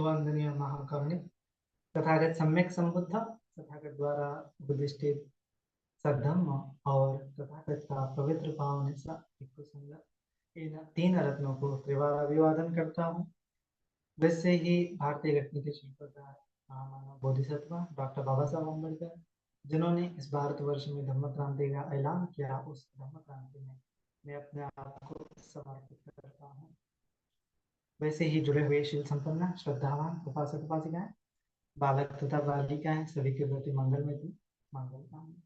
वंदनीय महाकरुणिक तथागत सम्यक संबुद्ध तथागत द्वारा उपदिष्टित सद्धम्म और तथागत का पवित्र पावन संग इन तीन रत्नों को त्रिवार अभिवादन करता हूँ। वैसे ही भारतीय गणित के शिल्पकार महामानव बोधिसत्व डॉक्टर बाबा साहब अम्बेडकर, जिन्होंने इस भारतवर्ष में धम्म क्रांति का ऐलान किया, उस धम्म क्रांति में मैं अपने आप को समर्पित करता हूँ। वैसे ही जुड़े हुए शील संपन्न श्रद्धावान उपासक उपासिकाएं, बालक तथा बालिकाएं, सभी के प्रति मंगल में थी मंगल कामना।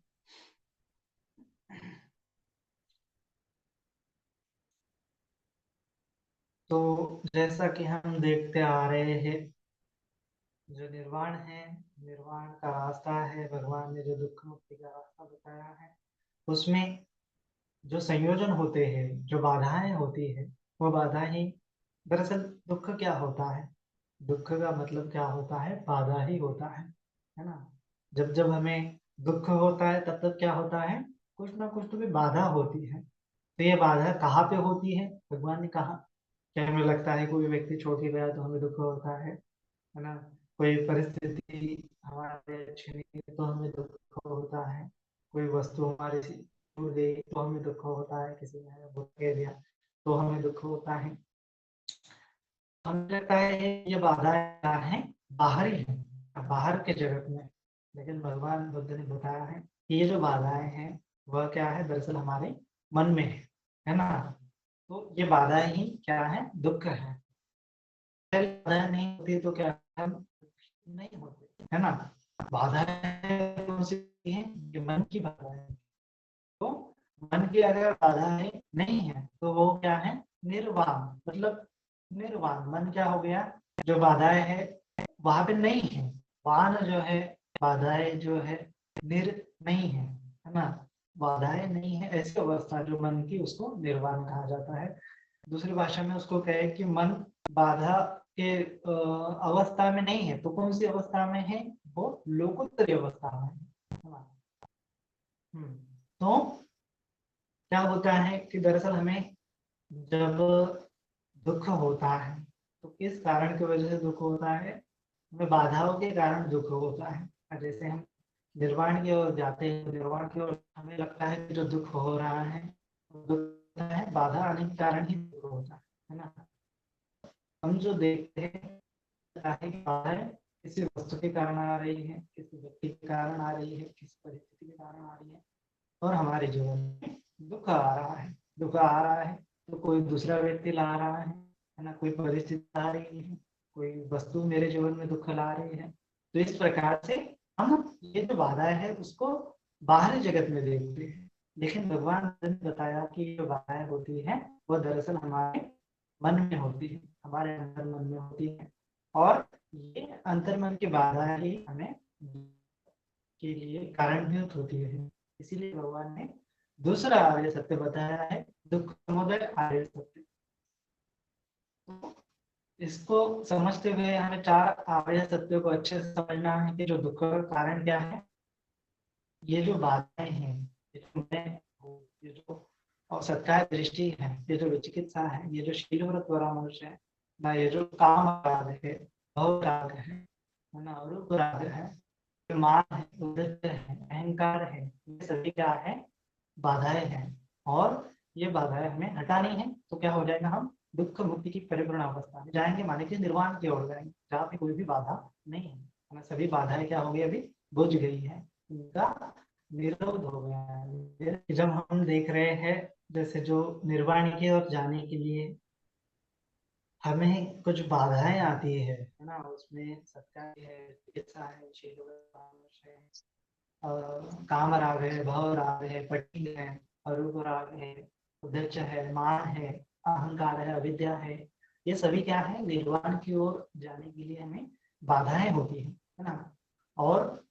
तो जैसा कि हम देखते आ रहे हैं, जो निर्वाण है, निर्वाण का रास्ता है, भगवान ने जो दुख मुक्ति का रास्ता बताया है, उसमें जो संयोजन होते हैं, जो बाधाएं होती है, वो बाधाएं दरअसल दुख क्या होता है, दुख का मतलब क्या होता है, बाधा ही होता है ना। जब जब हमें दुख होता है तब तब क्या होता है, कुछ ना कुछ तो भी बाधा होती है। तो ये बाधा कहाँ पे होती है, भगवान ने कहा। क्या हमें लगता है कोई व्यक्ति छोड़ के गया तो हमें दुख होता है ना। कोई परिस्थिति हमारे अच्छी नहीं तो हमें दुख होता है। कोई वस्तु हमारे से छूट गई तो हमें दुख होता है। किसी ने हमें भूल कह दिया तो हमें दुख होता है। हमें लगता है ये बाधाएं हैं, बाहरी है, बाहर के जगत में। लेकिन भगवान बुद्ध ने बताया है कि ये जो बाधाएं हैं वह क्या है, दरअसल हमारे मन में है ना। तो ये बाधाएं ही क्या है, दुख है। बाधाएं नहीं होती तो क्या हम नहीं होते, है ना। बाधाएं कौन सी है, ये मन की बाधाएं। तो मन की अगर बाधाएं नहीं है तो वो क्या है, निर्वाण। मतलब निर्वाण मन क्या हो गया, जो बाधाएं है वहां पे नहीं है। वान जो है, बाधाएं जो है, निर नहीं है ना। बाधाएं नहीं है, ऐसी अवस्था जो मन की, उसको निर्वाण कहा जाता है। दूसरी भाषा में उसको कहे कि मन बाधा के अवस्था में नहीं है, तो कौन सी अवस्था में है, वो लोकोत्तरी अवस्था में है ना। तो क्या होता है कि दरअसल हमें जब दुख होता है तो किस कारण की वजह से दुख होता है, हमें बाधाओं के कारण दुख होता है। जैसे हम निर्वाण की ओर जाते हैं, निर्वाण की ओर हमें लगता है कि जो दुख हो रहा है, दुख होता है बाधा आने के कारण ही दुख होता है ना। हम जो देखते हैं बाधाएं किसी वस्तु के कारण आ रही है, किसी व्यक्ति के कारण आ रही है, किसी परिस्थिति के कारण आ रही है, और हमारे जीवन में दुख आ रहा है। दुख आ रहा है तो कोई दूसरा व्यक्ति ला रहा है ना, कोई परिस्थिति आ रही है, कोई वस्तु मेरे जीवन में दुख ला रही है। तो इस प्रकार से हम ये जो बाधाएं है उसको बाहरी जगत में देखते हैं। लेकिन भगवान ने बताया कि जो बाधाएं होती है वो दरअसल हमारे मन में होती है, हमारे अंतर मन में होती है। और ये अंतर्मन की बाधाएं ही हमें के लिए कारणभूत होती है। इसीलिए भगवान ने दूसरा आर्य सत्य बताया है, दुख समुदय आर्य सत्य। तो इसको समझते हुए हमें चार आर्य सत्यों को अच्छे से समझना है कि जो दुख का कारण क्या है, ये जो बाधाएं हैं, ये जो और सत्कार दृष्टि है, ये जो विचिकित्सा है, ये जो शील व्रत परामर्श है ना, ये जो काम राग है, भव राग है ना, रूप राग है, मान है, उद्देश्य है, अहंकार है, ये सभी क्या है, बाधाएं हैं। और ये बाधाएं हमें हटानी है तो क्या हो जाएगा, हम दुख मुक्ति की परिपूर्ण अवस्था में जाएंगे, माने कि निर्वाण की ओर जाएंगे, जहाँ पे कोई भी बाधा नहीं है। हमें सभी बाधाएं क्या हो गई, अभी बुझ गई है, उनका निरोध हो गया है। जब हम देख रहे हैं जैसे जो निर्वाण की ओर जाने के लिए हमें कुछ बाधाएं आती है ना, उसमें सत्य है, चिकित्सा है, शील है, काम राग है, भव राग है, पट्टी है, अरूप राग है, उद्देश्य है, मान है, अहंकार है, अविद्या है। ये सभी क्या है, निर्वाण की ओर जाने के लिए हमें बाधाएं होती है ना। और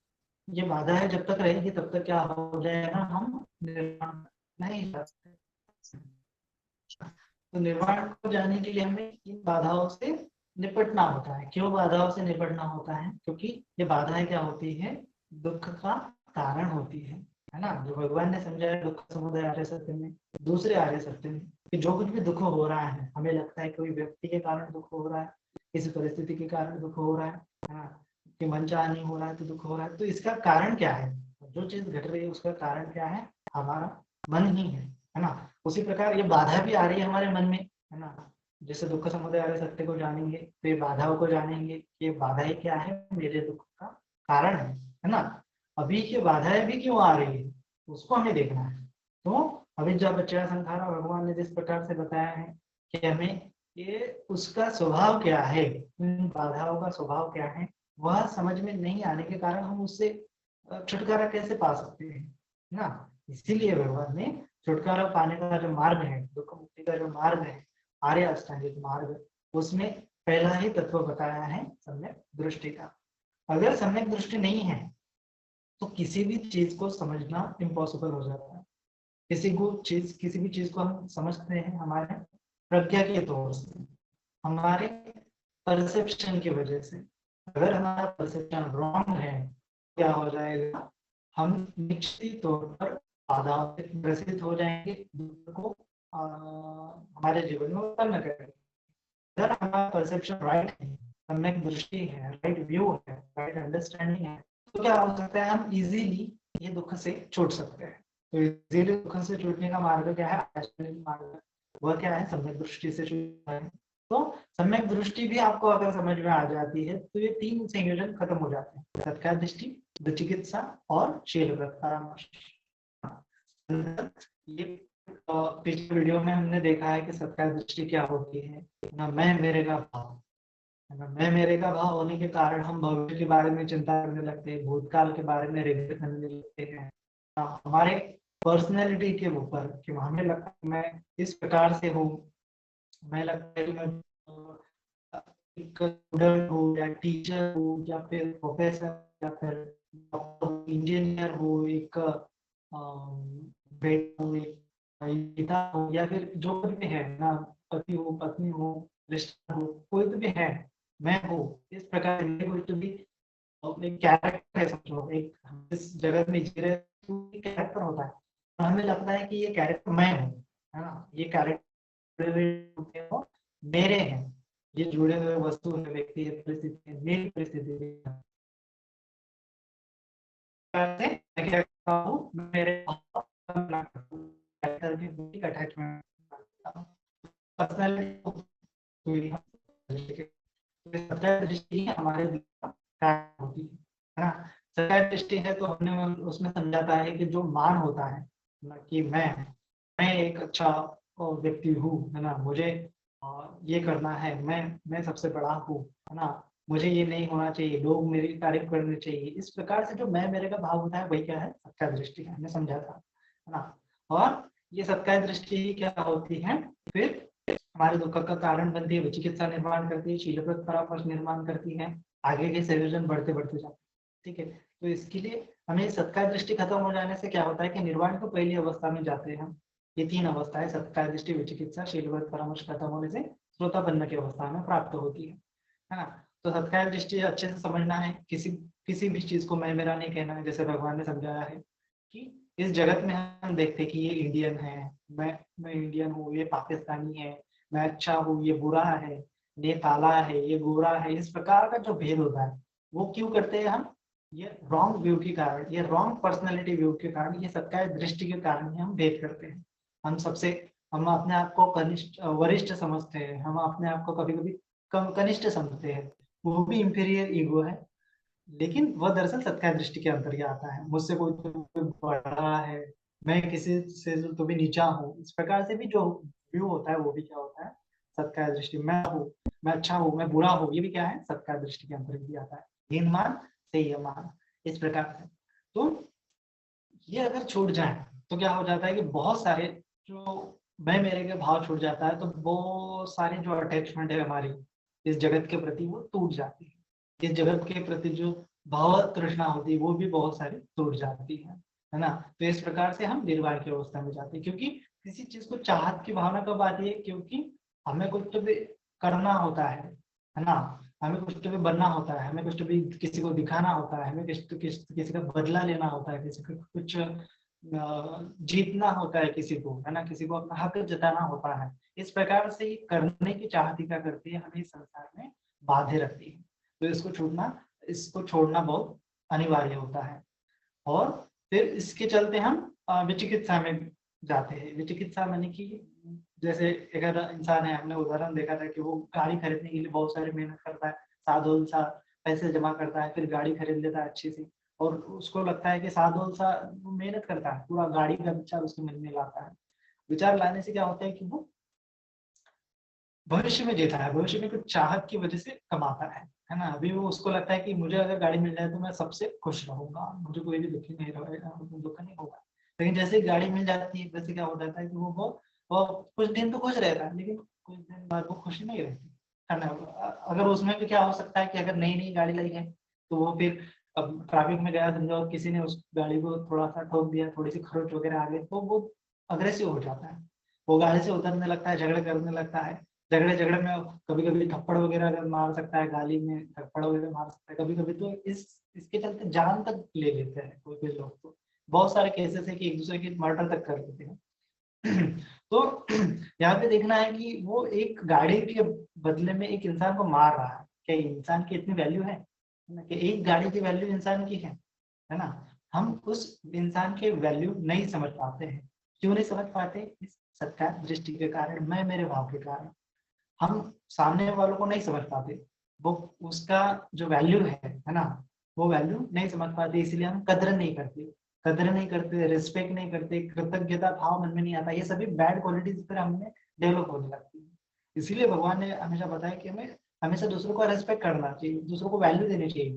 ये बाधाएं जब तक रहेगी तब तक क्या हो जाएगा, हम निर्वाण नहीं जा सकते। तो निर्वाण को जाने के लिए हमें इन बाधाओं से निपटना होता है। क्यों बाधाओं से निपटना होता है, क्योंकि ये बाधाएं क्या होती है, दुख का कारण होती है ना। जो भगवान ने समझाया दुख समुदय आर्य सत्य में, दूसरे आर्य सत्य में, कि जो कुछ भी दुख हो रहा है, हमें लगता है कोई व्यक्ति के कारण दुख हो रहा है, इस परिस्थिति के कारण दुख हो रहा है ना, कि मन चाह नहीं हो रहा है तो दुख हो रहा है। तो इसका कारण क्या है? जो चीज घट रही है उसका कारण क्या है? हमारा मन ही है ना। उसी प्रकार ये बाधा भी आ रही है हमारे मन में, है ना। जैसे दुख समुदय आर्य सत्य को जानेंगे तो ये बाधाओं को जानेंगे कि ये बाधाएं क्या है, मेरे दुख का कारण है ना। अभी ये बाधाएं भी क्यों आ रही है उसको हमें देखना है। तो अविद्या पच्चय संखारा भगवान ने जिस प्रकार से बताया है कि हमें ये उसका स्वभाव क्या है, इन बाधाओं का स्वभाव क्या है, वह समझ में नहीं आने के कारण हम उससे छुटकारा कैसे पा सकते हैं ना। इसीलिए भगवान ने छुटकारा पाने का जो मार्ग है, दुख मुक्ति का जो मार्ग है, आर्य अष्टांगिक मार्ग, उसमें पहला ही तत्व बताया है सम्यक दृष्टि का। अगर सम्यक दृष्टि नहीं है तो किसी भी चीज को समझना इम्पॉसिबल हो जाता है। किसी भी चीज को हम समझते हैं हमारे प्रज्ञा के तौर से, हमारे परसेप्शन की वजह से। अगर हमारा परसेप्शन रॉन्ग है क्या हो जाएगा, हम निश्चित तौर पर बाधाओं से ग्रसित हो जाएंगे, दुख को हमारे जीवन में उत्पन्न करेंगे। अगर हमारा परसेप्शन राइट है, सम्यक दृष्टि है, राइट व्यू है, राइट अंडरस्टैंडिंग है, तो क्या हो सकता है, हम इजीली ये दुख से छूट सकते हैं। तो इजीली दुख से छूटने का मार्ग क्या है? मार्ग वह क्या है? सम्यक दृष्टि से छूटना है। तो सम्यक दृष्टि भी आपको अगर समझ में आ जाती है तो ये तीन संयोजन खत्म हो जाते हैं, सत्कार दृष्टि, चिकित्सा और शीलव्रत परामर्श। ये पिछले वीडियो में हमने देखा है कि सत्कार दृष्टि क्या होती है ना, मैं मेरे का भाव, मैं मेरे का भाव होने के कारण हम भविष्य के बारे में चिंता करने लगते हैं, भूतकाल के बारे में रिग्रेट करने लगते हैं। हमारे पर्सनैलिटी के ऊपर कि हमें लगता है मैं इस प्रकार से हूँ, मैं लगता है कि मैं एक स्टूडेंट हूँ या टीचर हूँ या फिर प्रोफेसर या फिर इंजीनियर हूँ, एक बेटा हूँ, एक पिता हूँ, या फिर जो भी है ना, पति हो, पत्नी हो, रिश्ता हो, कोई तो भी है, मैं हूँ। इस प्रकार कुछ भी एक कैरेक्टर है, समझो एक इस जगत में जी रहे तो कैरेक्टर होता है, तो हमें लगता है कि ये कैरेक्टर मैं हूँ, है ना। ये कैरेक्टर मेरे हैं, ये जुड़े हुए वस्तु है, व्यक्ति है, परिस्थिति है, मेरी परिस्थिति है। मैं क्या करता हूँ, मेरे अटैचमेंट दृष्टि हमारे होती है ना। सत्य दृष्टि है तो हमने उसमें समझाता है कि जो मान होता है ना, कि मैं एक अच्छा व्यक्ति हूँ, है ना, मुझे ये करना है, मैं सबसे बड़ा हूँ, है ना, मुझे ये नहीं होना चाहिए, लोग मेरी तारीफ करनी चाहिए। इस प्रकार से जो मैं मेरे का भाव होता है वही क्या है? सत्य दृष्टि है, हमने समझा था, है ना। और ये सत्य दृष्टि ही क्या होती है फिर हमारे दुख का कारण बनती है, विचिकित्सा निर्माण करती है, शीलव्रत परामर्श निर्माण करती है, आगे के संयोजन बढ़ते बढ़ते जाते हैं। ठीक है, तो इसके लिए हमें सत्कार दृष्टि खत्म हो जाने से क्या होता है कि निर्वाण को पहली अवस्था में जाते हैं हम। ये तीन अवस्थाएं सत्कार दृष्टि, विचिकित्सा, शीलव्रत परामर्श खत्म होने से श्रोतापन्न की अवस्था में प्राप्त होती है ना। तो सत्कार दृष्टि अच्छे से समझना है, किसी किसी भी चीज को मैं मेरा नहीं कहना है। जैसे भगवान ने समझाया है कि इस जगत में हम देखते कि ये इंडियन है, मैं इंडियन हूँ, ये पाकिस्तानी है, मैं अच्छा हूँ, ये बुरा है, ये काला है, ये गोरा है। इस प्रकार का जो भेद होता है वो क्यों करते हैं हम? ये रॉन्ग व्यू के कारण, ये रॉन्ग पर्सनैलिटी व्यू के कारण, ये सबका दृष्टि के कारण ही हम भेद करते हैं। हम सबसे हम अपने आप को कनिष्ठ वरिष्ठ समझते हैं, हम अपने आप को कभी कभी कम कनिष्ठ समझते हैं, वो भी इंफीरियर ईगो है। लेकिन वह दरअसल सत्कार दृष्टि के अंतर्गत आता है, मुझसे कोई बड़ा है, मैं किसी से तो भी नीचा हूँ। इस प्रकार से भी जो व्यू होता है वो भी क्या होता है? सत्कार दृष्टि। मैं हूँ, मैं अच्छा हूँ, मैं बुरा हूँ, ये भी क्या है? सत्कार दृष्टि के अंतर्गत भी आता है। हीन मान से ये मान, इस प्रकार से। तो ये अगर छूट जाए तो क्या हो जाता है कि बहुत सारे जो मैं मेरे के भाव छूट जाता है, तो वो सारी जो अटैचमेंट है हमारी इस जगत के प्रति वो टूट जाती है। इस जगत के प्रति जो भाव तृष्णा होती है वो भी बहुत सारी टूट जाती है ना। तो इस प्रकार से हम निर्वाण की अवस्था में जाते हैं, क्योंकि किसी चीज को चाहत की भावना कब आती है? क्योंकि हमें कुछ तो भी करना होता है ना, हमें कुछ तो भी बनना होता है, हमें कुछ तो भी किसी को दिखाना होता है, हमें किसी का बदला लेना होता है, किसी को कुछ जीतना होता है, किसी को, है ना, किसी को अपना हक जताना होता है। इस प्रकार से करने की चाहत क्या करती है, हमें इस संसार में बांधे रखती है। तो इसको छोड़ना बहुत अनिवार्य होता है। और फिर इसके चलते हम विचिकित्सा में जाते हैं। विचिकित्सा माने कि जैसे एक इंसान है, हमने उदाहरण देखा था कि वो गाड़ी खरीदने के लिए बहुत सारी मेहनत करता है, साधुल सा पैसे जमा करता है, फिर गाड़ी खरीद लेता है अच्छी सी, और उसको लगता है कि साधुल सा वो मेहनत करता है, पूरा गाड़ी का विचार उसके मन में लाता है। विचार लाने से क्या होता है कि वो भविष्य में जीता है, भविष्य में कुछ चाहत की वजह से कमाता है ना। अभी वो उसको लगता है कि मुझे अगर गाड़ी मिल जाए तो मैं सबसे खुश रहूंगा, मुझे कोई भी दुखी नहीं रहेगा, दुख नहीं होगा। लेकिन जैसे ही गाड़ी मिल जाती है, वैसे क्या हो जाता है कि वो कुछ दिन तो खुश रहता है, लेकिन कुछ दिन बाद वो खुश नहीं रहती है ना। अगर उसमें भी क्या हो सकता है कि अगर नई नई गाड़ी लाई है तो वो फिर अब ट्रैफिक में गया समझो और किसी ने उस गाड़ी को थोड़ा सा ठोक दिया, थोड़ी सी खरोच वगैरह आ गई, तो वो अग्रेसिव हो जाता है, वो गाड़ी से उतरने लगता है, झगड़े करने लगता है। झगड़े झगड़े में कभी कभी थप्पड़ वगैरह अगर मार सकता है, गाली में थप्पड़ वगैरह मार सकता है कभी कभी, तो इसके चलते जान तक ले लेते हैं कोई कोई लोग। तो बहुत सारे केसेस है कि एक दूसरे की मर्डर तक कर देते हैं। तो यहाँ पे देखना है कि वो एक गाड़ी के बदले में एक इंसान को मार रहा है, क्या इंसान की इतनी वैल्यू है ना, कि एक गाड़ी की वैल्यू इंसान की है ना। हम उस इंसान के वैल्यू नहीं समझ पाते हैं। क्यों नहीं समझ पाते? इस सत्कार दृष्टि के कारण, मैं मेरे भाव के कारण हम सामने वालों को नहीं समझ पाते, वो उसका जो वैल्यू है ना, वो वैल्यू नहीं समझ पाते, इसलिए हम कदर नहीं करते, रिस्पेक्ट नहीं करते, कृतज्ञता भाव मन में नहीं आता, ये सभी बैड क्वालिटीज पर हमें डेवलप होने लगती है। इसीलिए भगवान ने हमेशा बताया कि हमें हमेशा दूसरों का रेस्पेक्ट करना चाहिए, दूसरों को वैल्यू देनी चाहिए,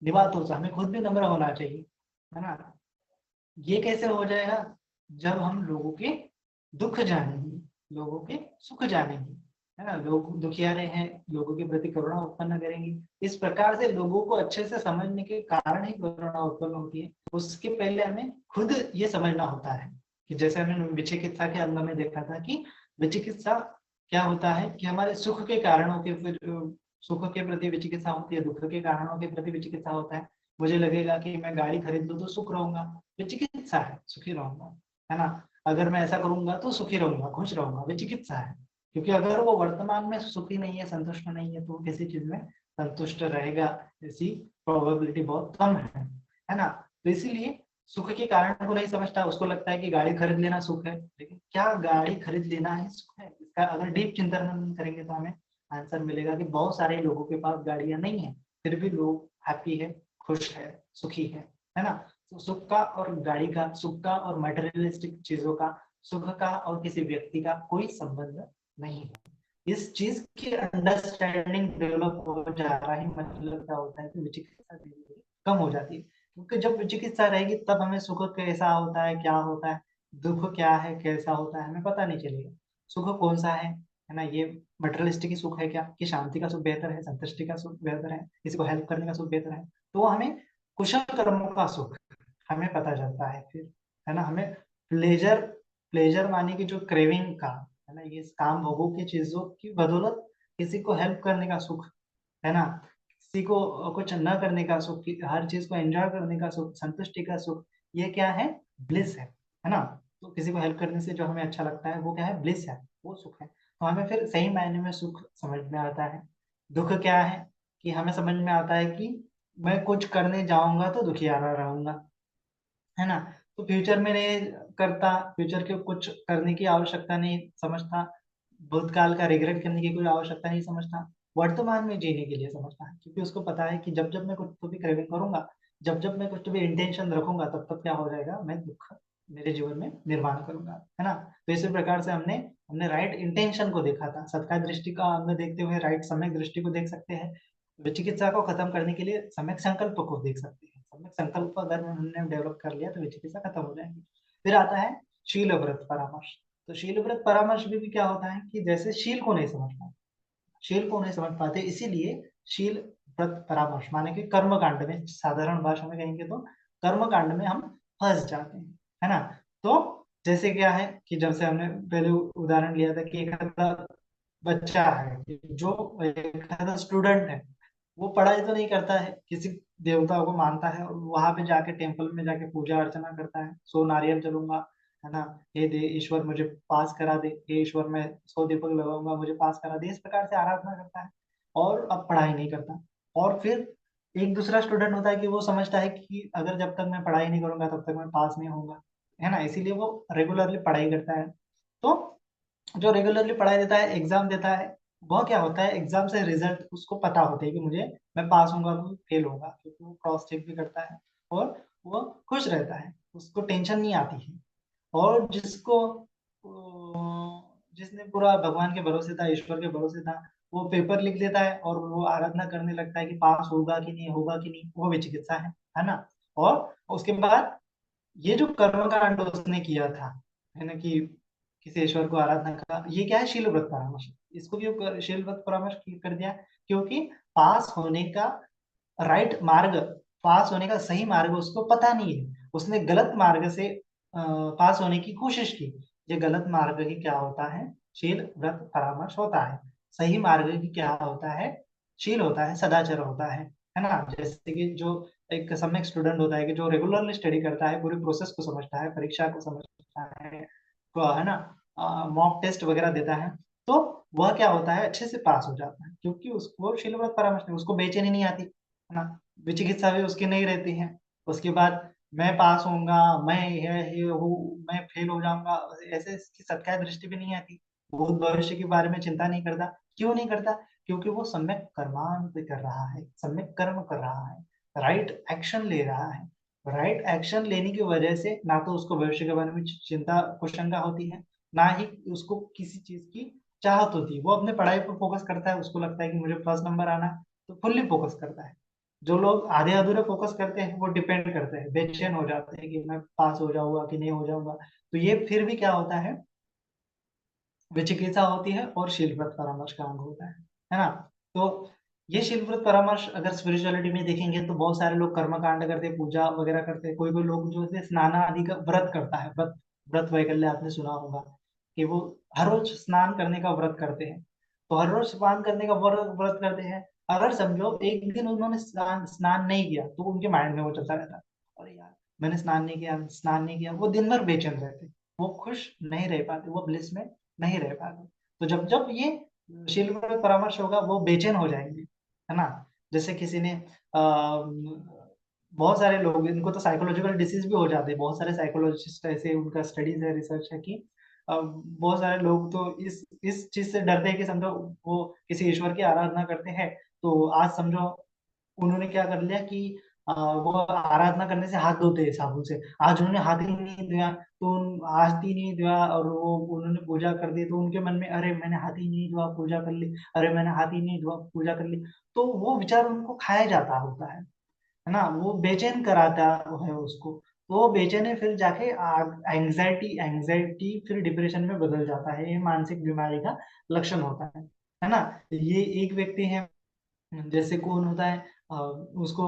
निवातो हमें खुद भी नम्र होना चाहिए, है ना। ये कैसे हो जाएगा? जब हम लोगों के दुख जानेंगे, लोगों के सुख जानेंगे, है ना। लोग दुखियारे हैं, लोगों के प्रति करुणा उत्पन्न करेंगे। इस प्रकार से लोगों को अच्छे से समझने के कारण ही करुणा उत्पन्न होती है। उसके पहले हमें खुद ये समझना होता है कि जैसे हमने विचिकित्सा के अंग में देखा था कि विचिकित्सा क्या होता है कि हमारे सुख के कारणों के फिर सुख के प्रति विचिकित्सा होती है, दुख के कारणों के प्रति विचिकित्सा होता है। मुझे लगेगा कि मैं गाड़ी खरीद लूँ तो सुख रहूंगा, विचिकित्सा है, सुखी रहूंगा, है ना। अगर मैं ऐसा करूंगा तो सुखी रहूंगा, खुश रहूंगा, विचिकित्सा है। क्योंकि अगर वो वर्तमान में सुखी नहीं है, संतुष्ट नहीं है, तो वो किसी चीज में संतुष्ट रहेगा, ऐसी प्रोबेबिलिटी बहुत कम है ना। तो इसीलिए सुख के कारण को नहीं समझता, उसको लगता है कि गाड़ी खरीद लेना सुख है, लेकिन क्या गाड़ी खरीद लेना ही सुख है? इसका अगर डीप चिंतन करेंगे तो हमें आंसर मिलेगा कि बहुत सारे लोगों के पास गाड़ियां नहीं है, फिर भी लोग हैप्पी है, खुश है, सुखी है ना। तो सुख का और गाड़ी का, सुख का और मटेरियलिस्टिक चीजों का, सुख का और किसी व्यक्ति का कोई संबंध नहीं है। इस चीज की अंडरस्टैंडिंग डेवलप हो जा रहा है, मतलब क्या होता है कि विचिकित्सा धीरे धीरे कम हो जाती है। क्योंकि जब विचिकित्सा रहेगी तब हमें सुख कैसा होता है, क्या होता है, दुख क्या है, कैसा होता है, हमें पता नहीं चलेगा। सुख कौन सा है ना, ये मटेरियलिस्टिक की सुख है क्या, कि शांति का सुख बेहतर है, संतुष्टि का सुख बेहतर है, किसी को हेल्प करने का सुख बेहतर है, तो हमें कुशल कर्मों का सुख हमें पता चलता है फिर, है ना। हमें प्लेजर प्लेजर माने की जो क्रेविंग का, है ना, ये काम भोगों की चीजों की बदौलत किसी को हेल्प करने का सुख, है ना, किसी को कुछ न करने का सुख, हर चीज को एंजॉय करने का सुख, संतुष्टि का सुख, ये क्या है? ब्लिस है ना। तो किसी को हेल्प करने से जो हमें अच्छा लगता है वो क्या है? ब्लिस है, वो सुख है। तो हमें फिर सही मायने में सुख समझ में आता है। दुख क्या है? कि हमें समझ में आता है कि मैं कुछ करने जाऊंगा तो दुखियारा रहूंगा, है ना। तो फ्यूचर में नहीं करता, फ्यूचर के कुछ करने की आवश्यकता नहीं समझता, भूतकाल का रिग्रेट करने की कोई आवश्यकता नहीं समझता, वर्तमान में जीने के लिए समझता है। क्योंकि उसको पता है कि जब जब मैं कुछ तो भी क्रेविंग करूंगा, जब जब मैं कुछ तो भी इंटेंशन रखूंगा, तब तब क्या हो जाएगा? मैं दुख मेरे जीवन में निर्माण करूंगा, है ना। तो इसी प्रकार से हमने हमने राइट इंटेंशन को देखा था, सत्कार दृष्टि का हमने देखते हुए राइट सम्यक दृष्टि को देख सकते हैं। विचिकित्सा को खत्म करने के लिए सम्यक संकल्प को देख सकते हैं। सम्यक संकल्प अगर हमने डेवलप कर लिया तो विचिकित्सा खत्म हो जाएगी। फिर आता है शील व्रत परामर्श। तो शील व्रत परामर्श भी क्या होता है कि जैसे शील को नहीं समझ पाते, शील को नहीं समझ पाते, इसीलिए शील व्रत परामर्श माने कि कर्म कांड में, साधारण भाषा में कहेंगे तो कर्म कांड में हम फंस जाते हैं, है ना। तो जैसे क्या है कि जब से हमने पहले उदाहरण लिया था कि एक आधा बच्चा है, जो एक आधा स्टूडेंट है, वो पढ़ाई तो नहीं करता है, किसी देवता को मानता है और वहां पे जाके टेम्पल में जाके पूजा अर्चना करता है, 100 नारियल चलूंगा, है ना, हे दे ईश्वर मुझे पास करा दे, हे ईश्वर मैं 100 दीपक लगाऊंगा मुझे पास करा दे, इस प्रकार से आराधना करता है। और अब पढ़ाई नहीं करता। और फिर एक दूसरा स्टूडेंट होता है कि वो समझता है कि अगर जब तक मैं पढ़ाई नहीं करूंगा तब तक मैं पास नहीं होऊंगा, है ना, इसीलिए वो रेगुलरली पढ़ाई करता है। तो जो रेगुलरली पढ़ाई देता है, एग्जाम देता है, वह क्या होता है, एग्जाम से रिजल्ट उसको पता होते हैं कि मुझे, मैं पास होऊंगा कि फेल होगा, क्योंकि वो क्रॉस चेक भी करता है और वो खुश रहता है, उसको टेंशन नहीं आती है। और जिसने पूरा भगवान के भरोसे था, ईश्वर के भरोसे था, वो पेपर लिख देता है और वो आराधना करने लगता है कि पास होगा कि नहीं, होगा कि नहीं, वो विचिकित्सा है ना। और उसके बाद ये जो कर्म कांड उसने किया था, है ना, कि किसी ईश्वर को आराधना का, ये क्या है, शील व्रत परामर्श। इसको क्यों शील व्रत परामर्श कर दिया? क्योंकि पास होने का राइट मार्ग, पास होने का सही मार्ग उसको पता नहीं है, उसने गलत मार्ग से पास होने की कोशिश की। ये गलत मार्ग की क्या होता है, शील व्रत परामर्श होता है। सही मार्ग की क्या होता है, शील होता है, सदाचार होता है ना। जैसे कि जो एक सम्यक स्टूडेंट होता है कि जो रेगुलरली स्टडी करता है, पूरी प्रोसेस को समझता है, परीक्षा को समझता है ना, मॉक टेस्ट वगैरह देता है, तो वह क्या होता है, अच्छे से पास हो जाता है, क्योंकि उसको शील व्रत परामर्श नहीं, उसको बेचैनी नहीं आती, है ना, विचिकित्सा भी उसकी नहीं रहती है। उसके बाद मैं पास होऊंगा, मैं ये हूँ, मैं फेल हो जाऊंगा, ऐसे इसकी सत्या दृष्टि भी नहीं आती। भूत भविष्य के बारे में चिंता नहीं करता। क्यों नहीं करता? क्योंकि वो सम्यक कर्मांत कर रहा है, सम्यक कर्म कर रहा है, राइट एक्शन ले रहा है। राइट एक्शन लेने की वजह से ना तो उसको भविष्य के बारे में चिंता कुशंका होती है, ना ही उसको किसी चीज की चाहत होती है। वो अपने पढ़ाई पर फोकस करता है, उसको लगता है कि मुझे फर्स्ट नंबर आना है, तो फुल्ली फोकस करता है। जो लोग आधे अधूरे फोकस करते हैं वो डिपेंड करते हैं, बेचैन हो जाते हैं कि मैं पास हो जाऊंगा कि नहीं हो जाऊंगा। तो ये फिर भी क्या होता है, विचिकित्सा होती है और शीलव्रत परामर्श का अंग होता है ना। तो ये शीलव्रत परामर्श अगर स्पिरिचुअलिटी में देखेंगे तो बहुत सारे लोग कर्म कांड करते हैं, पूजा वगैरह करते हैं। कोई कोई लोग जो है स्नान आदि का व्रत करता है, व्रत व्रत वैकल्य आपने सुना होगा कि वो हर रोज स्नान करने का व्रत करते हैं। तो हर रोज स्नान करने का व्रत व्रत करते हैं। अगर समझो एक दिन उन्होंने स्नान स्नान नहीं किया तो उनके माइंड में वो चलता रहता है, अरे यार मैंने स्नान नहीं किया, स्नान नहीं किया। वो दिन भर बेचैन रहते, वो खुश नहीं रह पाते, वो ब्लिस में नहीं रह पाते। तो जब जब ये शील में परामर्श होगा वो बेचैन हो जाएंगे, है ना। जैसे किसी ने बहुत सारे लोग, इनको तो साइकोलॉजिकल डिसीज भी हो जाते हैं। बहुत सारे साइकोलॉजिस्ट ऐसे, उनका स्टडीज है, रिसर्च है कि बहुत सारे लोग तो इस चीज से डरते हैं कि समझो वो किसी ईश्वर की आराधना करते हैं, तो आज समझो उन्होंने क्या कर लिया कि वो आराधना करने से हाथ धोते हैं साबुन से, आज उन्होंने हाथ ही नहीं धोया, तो हाथ ही नहीं धोया और वो उन्होंने पूजा कर दी, तो उनके मन में अरे मैंने हाथ ही नहीं धोआ पूजा कर ली, अरे मैंने हाथ ही नहीं धोआ पूजा कर ली। तो वो विचार उनको खाया जाता होता है ना, वो बेचैन कराता है उसको। तो वो बेचैन है, फिर जाके एंग्जाइटी एंग्जाइटी फिर डिप्रेशन में बदल जाता है। ये मानसिक बीमारी का लक्षण होता है ना। ये एक व्यक्ति है, जैसे कौन होता है, उसको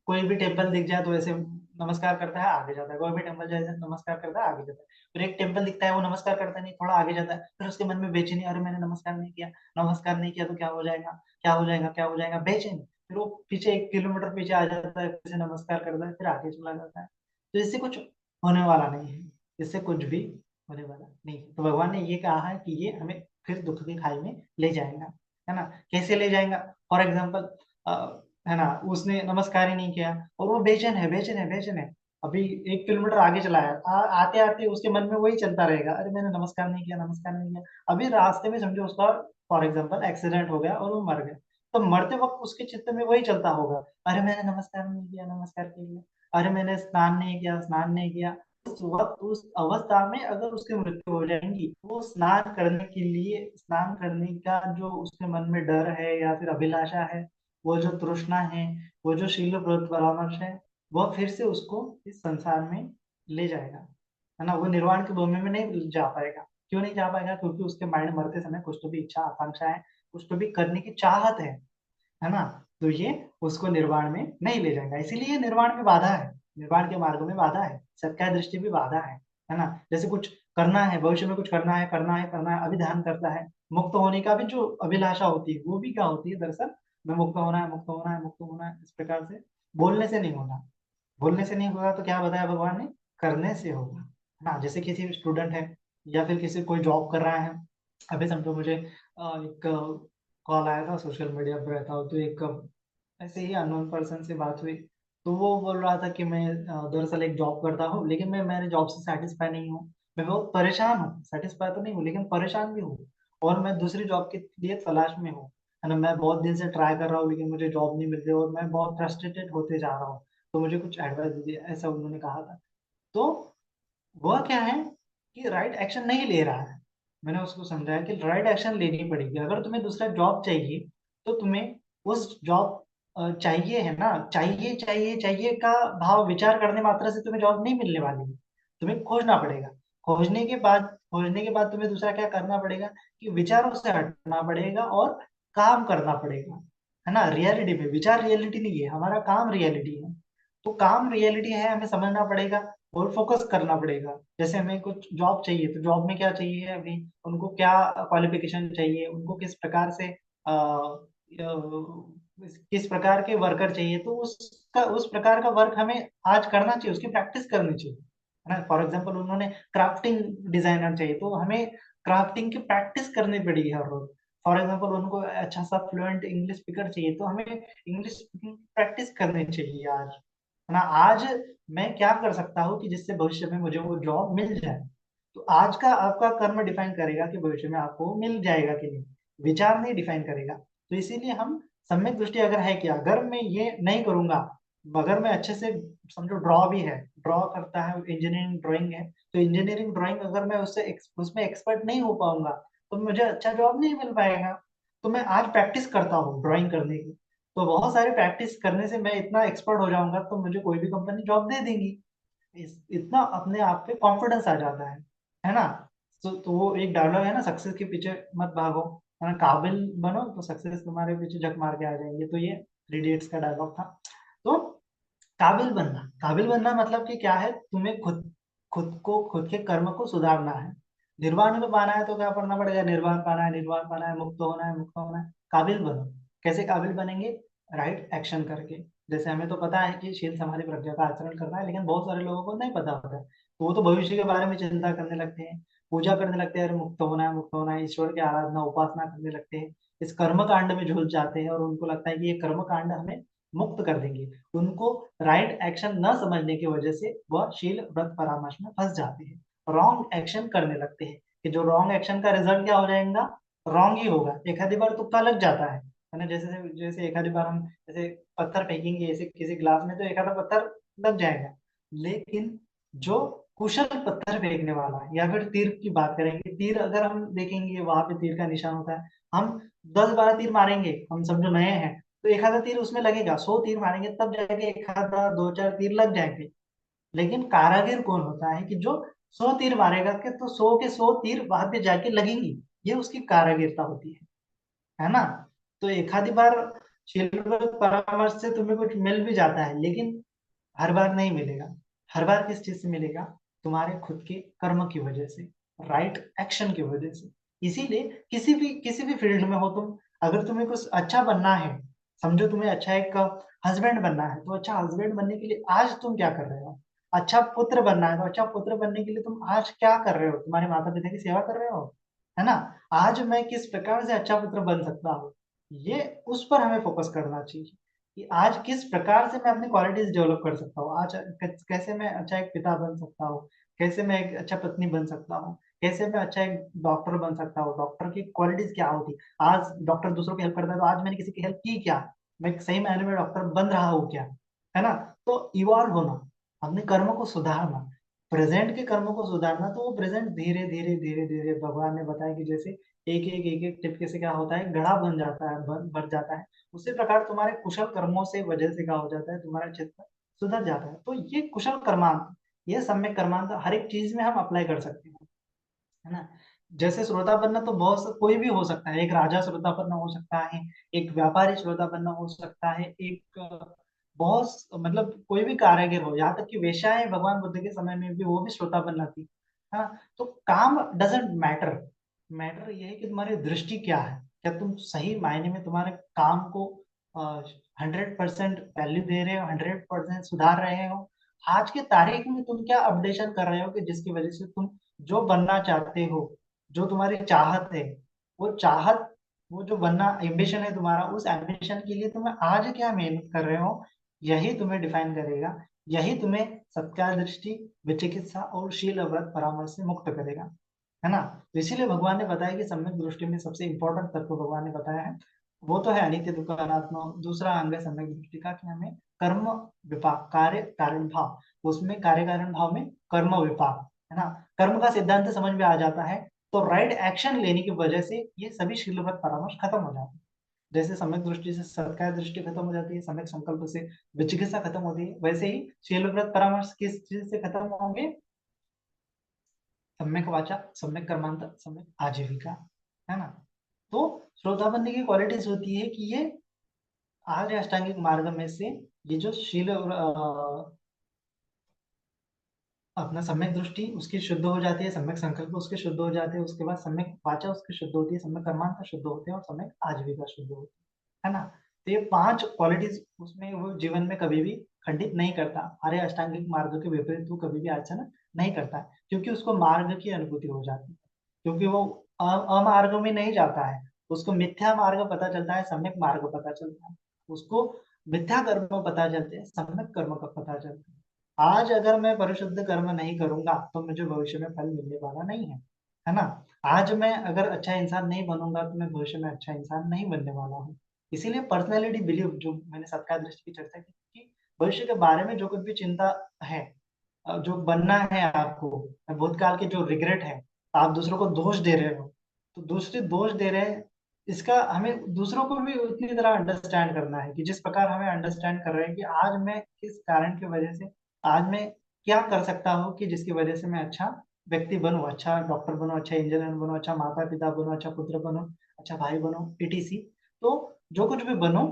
कोई भी टेम्पल दिख जाए तो ऐसे नमस्कार करता है आगे जाता है, कोई भी टेम्पल जैसे नमस्कार करता है आगे जाता है। फिर एक टेम्पल दिखता है वो नमस्कार करता नहीं, थोड़ा आगे जाता है, फिर उसके मन में बेचैनी, अरे मैंने नमस्कार नहीं किया, नमस्कार नहीं किया तो क्या हो जाएगा, क्या हो जाएगा, क्या हो जाएगा, बेचैनी। फिर वो पीछे 1 किलोमीटर पीछे आ जाता है, फिर से नमस्कार करता है, फिर आगे चला जाता है। तो इससे कुछ होने वाला नहीं है, इससे कुछ भी होने वाला नहीं है। तो भगवान ने ये कहा है कि ये हमें फिर दुख की खाई में ले जाएगा, है ना। कैसे ले जाएगा? फॉर एग्जाम्पल, है ना, उसने नमस्कार ही नहीं किया और वो बेचैन है, बेचैन है, बेचैन है। अभी 1 किलोमीटर आगे चला है, आते आते उसके मन में वही चलता रहेगा, अरे मैंने नमस्कार नहीं किया, नमस्कार नहीं किया। अभी रास्ते में समझो उसका फॉर एग्जाम्पल एक्सीडेंट हो गया और वो मर गया, तो मरते वक्त उसके चित्त में वही चलता होगा, अरे मैंने नमस्कार नहीं किया, नमस्कार किया, अरे मैंने स्नान नहीं किया, स्नान नहीं किया। उस वक्त उस अवस्था में अगर उसकी मृत्यु हो जाएगी, वो स्नान करने के लिए, स्नान करने का जो उसके मन में डर है या फिर अभिलाषा है, वो जो तृष्णा है, वो जो शील व्रत परामर्श है, वह फिर से उसको इस संसार में ले जाएगा, है ना। वो निर्वाण की भूमि में नहीं जा पाएगा। क्यों नहीं जा पाएगा? क्योंकि उसके माइंड मरते समय कुछ तो भी इच्छा आकांक्षा है, कुछ तो भी करने की चाहत है ना। तो ये उसको निर्वाण में नहीं ले जाएगा, इसीलिए निर्वाण में बाधा है, निर्वाण के मार्ग में बाधा है, सत्या दृष्टि भी बाधा है ना। जैसे कुछ करना है, भविष्य में कुछ करना है, करना है, करना है, अभिध्यान करता है, मुक्त होने का भी जो अभिलाषा होती है वो भी क्या होती है दरअसल, मैं मुक्त होना है, मुक्त होना है, मुक्त होना है, इस प्रकार से बोलने से नहीं होना। बोलने से नहीं होगा तो क्या बताया भगवान ने, करने से होगा, है ना। जैसे किसी स्टूडेंट है या फिर किसी कोई जॉब कर रहा है, अभी समझो मुझे एक कॉल आया था, सोशल मीडिया पर रहता हूँ, तो एक ऐसे ही अननोन पर्सन से बात हुई। तो वो बोल रहा था कि मैं दरअसल एक जॉब करता हूँ, लेकिन मैं मेरे जॉब से सेटिस्फाई नहीं हूँ। मैं बहुत परेशान हूँ, सेटिस्फाई तो नहीं हूँ लेकिन परेशान भी हूँ, और मैं दूसरी जॉब के लिए तलाश में हूँ, है ना। मैं बहुत दिन से ट्राई कर रहा हूँ लेकिन मुझे जॉब नहीं मिल रही, और मैं बहुत फ्रस्ट्रेटेड होते जा रहा हूँ। तो मुझे कुछ एडवाइस दीजिए, ऐसा उन्होंने कहा था। तो वह क्या है कि राइट एक्शन नहीं ले रहा है। मैंने उसको समझाया कि राइट एक्शन लेनी पड़ेगी। अगर तुम्हें दूसरा जॉब चाहिए तो तुम्हें उस जॉब चाहिए, है ना, चाहिए चाहिए चाहिए का भाव विचार करने मात्र से तुम्हें जॉब नहीं मिलने वाली है। तुम्हें खोजना पड़ेगा। खोजने के बाद तुम्हें दूसरा क्या करना पड़ेगा कि विचारों से हटना पड़ेगा और काम करना पड़ेगा, है ना। रियलिटी में विचार रियलिटी नहीं है, हमारा काम रियलिटी है। तो काम रियलिटी है, हमें समझना पड़ेगा और फोकस करना पड़ेगा। जैसे हमें कुछ जॉब चाहिए तो जॉब में क्या चाहिए अभी, उनको क्या क्वालिफिकेशन चाहिए, उनको किस प्रकार से किस प्रकार के वर्कर चाहिए, तो उस प्रकार का वर्क हमें आज करना चाहिए, उसकी प्रैक्टिस करनी चाहिए, है ना। फॉर एग्जाम्पल उन्होंने क्राफ्टिंग डिजाइनर चाहिए, तो हमें क्राफ्टिंग की प्रैक्टिस करनी पड़ेगी हर रोज। फॉर एग्जाम्पल उनको अच्छा सा फ्लुएंट इंग्लिश स्पीकर चाहिए, तो हमें इंग्लिश स्पीकिंग प्रैक्टिस करनी चाहिए आज, है ना। आज मैं क्या कर सकता हूँ कि जिससे भविष्य में मुझे वो जॉब मिल जाए। तो आज का आपका कर्म डिफाइन करेगा कि भविष्य में आपको वो मिल जाएगा कि नहीं, विचार नहीं डिफाइन करेगा। तो इसीलिए हम सम्यक दृष्टि अगर है कि अगर मैं ये नहीं करूंगा, अगर मैं अच्छे से समझो ड्रॉ भी है, ड्रॉ करता है, इंजीनियरिंग ड्राइंग है, तो इंजीनियरिंग ड्राइंग अगर मैं उसमें एक्सपर्ट नहीं हो पाऊंगा तो मुझे अच्छा जॉब नहीं मिल पाएगा। तो मैं आज प्रैक्टिस करता हूँ ड्राइंग करने की, तो बहुत सारी प्रैक्टिस करने से मैं इतना एक्सपर्ट हो जाऊंगा तो मुझे कोई भी कंपनी जॉब दे देगी। इतना अपने आप पे कॉन्फिडेंस आ जाता है ना। तो वो एक डायलॉग है ना, सक्सेस के पीछे मत भागो, है ना, काबिल बनो तो सक्सेस तुम्हारे पीछे झक मार के आ जाएंगे। तो ये थ्री इडियट्स का डायलॉग था। तो काबिल बनना मतलब कि क्या है, तुम्हें खुद खुद को, खुद के कर्म को सुधारना है। निर्वाण में पाना है तो क्या करना पड़ेगा, निर्वाण पाना है, निर्वाण पाना है, मुक्त होना है, मुक्त होना है। काबिल बनो। कैसे काबिल बनेंगे, राइट एक्शन करके। जैसे हमें तो पता है कि शील समाधि प्रज्ञा का आचरण करना है, लेकिन बहुत सारे लोगों को नहीं पता होता है, तो वो तो भविष्य के बारे में चिंता करने लगते हैं, पूजा करने लगते हैं, अरे मुक्त होना है, मुक्त होना है, ईश्वर की आराधना उपासना करने लगते हैं, इस कर्म कांड में झुल जाते हैं, और उनको लगता है कि ये कर्म कांड हमें मुक्त कर देंगे। उनको राइट एक्शन न समझने की वजह से वह शील व्रत परामर्श में फंस जाते हैं, रॉन्ग एक्शन करने लगते हैं। कि जो रॉन्ग एक्शन का रिजल्ट क्या हो जाएगा, रॉन्ग ही होगा। एक आधी बार तुक्का लग जाता है ना। जैसे जैसे एक आधी बार हम जैसे पत्थर फेंकेंगे ऐसे किसी ग्लास में, तो एक आधा पत्थर लग जाएगा। लेकिन जो कुशल पत्थर फेंकने वाला है, या फिर तीर की बात करेंगे, तीर अगर हम देखेंगे वहां पे तीर का निशान होता है, हम 10-12 तीर मारेंगे, हम सब जो नए हैं, तो एक आधा तीर उसमें लगेगा, 100 तीर मारेंगे तब जाके एक आधा 2-4 तीर लग जाएंगे। लेकिन कारागिर कौन होता है कि जो 100 तीर मारेगा के तो 100 के 100 तीर वहां पे जाके लगेंगी। ये उसकी कारागिरता होती है ना। तो एक आधी बार शील परामर्श से तुम्हें कुछ मिल भी जाता है, लेकिन हर बार नहीं मिलेगा। हर बार किस चीज से मिलेगा, तुम्हारे खुद के कर्म की वजह से, राइट एक्शन की वजह से। इसीलिए किसी भी फील्ड में हो तुम, अगर तुम्हें कुछ अच्छा बनना है, समझो तुम्हें अच्छा एक हस्बैंड बनना है, तो अच्छा हस्बैंड बनने के लिए आज तुम क्या कर रहे हो। अच्छा पुत्र बनना है, तो अच्छा पुत्र बनने के लिए तुम आज क्या कर रहे हो, तुम्हारे माता पिता की सेवा कर रहे हो, है ना। आज मैं किस प्रकार से अच्छा पुत्र बन सकता हूँ, ये उस पर हमें फोकस करना चाहिए कि आज किस प्रकार से मैं अपनी क्वालिटीज डेवलप कर सकता हूँ, आज कैसे मैं अच्छा एक पिता बन सकता हूँ, कैसे मैं एक अच्छा पत्नी बन सकता हूँ, कैसे मैं अच्छा एक डॉक्टर बन सकता हूँ, डॉक्टर की क्वालिटीज क्या होती। आज डॉक्टर दूसरों की हेल्प करता है, तो आज मैंने किसी की हेल्प की क्या, मैं सही मायने में डॉक्टर बन रहा हूँ क्या, है ना। तो इवॉल्व होना, अपने कर्मों को सुधारना, प्रेजेंट के कर्मों को सुधारना, तो वो प्रेजेंट धीरे धीरे धीरे धीरे भगवान ने बताया कि जैसे एक एक टिपके से क्या होता है, घड़ा बन जाता है, बढ़ जाता है। उसी प्रकार तुम्हारे कुशल कर्मों से वजह से क्या हो जाता है, तुम्हारा चित्त सुधर जाता है। तो ये कुशल कर्मांत, ये सम्यक कर्मांत हर एक चीज में हम अप्लाई कर सकते हैं, है ना। जैसे श्रोता बनना तो कोई भी हो सकता है, एक राजा श्रोता बनना हो सकता है, एक व्यापारी श्रोता बनना हो सकता है, एक मतलब कोई भी कारीगर हो, यहाँ तक कि वेश्याएं भगवान बुद्ध के समय में भी वो भी श्रोता बनना थी, हाँ। तो काम डजेंट मैटर, मैटर ये है कि तुम्हारी दृष्टि क्या है, क्या तुम सही मायने में तुम्हारे काम को 100% वैल्यू दे रहे हो, 100% सुधार रहे हो। आज के तारीख में तुम क्या अपडेशन कर रहे हो कि जिसकी वजह से तुम जो बनना चाहते हो, जो तुम्हारी चाहत है, वो चाहत वो जो बनना एम्बिशन है तुम्हारा, उस एम्बिशन के लिए तुम्हें आज क्या मेहनत कर रहे हो, यही तुम्हें डिफाइन करेगा। यही तुम्हें सत्कार दृष्टि, विचिकित्सा और शील व्रत परामर्श से मुक्त करेगा, है ना। तो इसीलिए भगवान ने बताया कि सम्यक दृष्टि में सबसे इंपॉर्टेंट तत्व भगवान ने बताया है, वो तो है अनित्य दुख अनात्मा। दूसरा अंग है सम्यक दृष्टि का, कि हमें कर्म विपाक, कार्य कारण भाव, उसमें कार्य कारण भाव में कर्म विपाक, है ना। कर्म का सिद्धांत समझ में आ जाता है, तो राइट एक्शन लेने की वजह से ये सभी शीलव्रत परामर्श खत्म हो जाते हैं। जैसे सम्यक दृष्टि से सत्कार दृष्टि खत्म हो जाती है, सम्यक संकल्प से विचिकित्सा खत्म होती है, वैसे ही शीलव्रत परामर्श किस चीज से खत्म होंगे? सम्यक वाचा, सम्यक कर्मांत, सम्यक आजीविका, है ना। तो श्रोताबंदी की क्वालिटीज होती है कि ये आर्य अष्टांगिक मार्ग में से ये जो शील और अपना सम्यक दृष्टि उसकी शुद्ध हो जाती है, सम्यक संकल्प उसके शुद्ध हो जाते हैं, उसके बाद सम्यक वाचा उसकी शुद्ध होती है, सम्यक कर्मांत शुद्ध होते हैं, और सम्यक आजीविका शुद्ध होती है ना। तो ये 5 क्वालिटीज उसमें वो जीवन में कभी भी खंडित नहीं करता। आर्य अष्टांगिक मार्ग के विपरीत वो कभी भी आचरण नहीं करता, क्योंकि उसको मार्ग की अनुभूति हो जाती है, क्योंकि वो अमार्ग में नहीं जाता है, उसको मिथ्या मार्ग पता चलता है, सम्यक मार्ग पता चलता है, उसको मिथ्या कर्म पता चलते हैं, सम्यक कर्म का पता चलता है। आज अगर मैं परिशुद्ध कर्म नहीं करूंगा तो मुझे भविष्य में फल मिलने वाला नहीं है ना। आज मैं अगर अच्छा इंसान नहीं बनूंगा तो मैं भविष्य में अच्छा इंसान नहीं बनने वाला हूँ। इसीलिए पर्सनैलिटी बिलीव, जो मैंने सत्कार दृष्टि की चर्चा की, कि भविष्य के बारे में जो कुछ भी चिंता है, जो बनना है आपको, भूतकाल के जो रिग्रेट है, आप दूसरों को दोष दे रहे हो, तो दूसरे दोष दे रहे हैं, इसका हमें दूसरों को भी उतनी तरह अंडरस्टैंड करना है, कि जिस प्रकार हमें अंडरस्टैंड कर रहे हैं कि आज मैं किस कारण की वजह से, आज मैं क्या कर सकता हूँ कि जिसकी वजह से मैं अच्छा व्यक्ति बनूं, अच्छा डॉक्टर बनूं, अच्छा इंजीनियर बनूं, अच्छा माता पिता बनूं, अच्छा पुत्र बनूं, अच्छा भाई बनूं, etc। तो जो कुछ भी बनूं,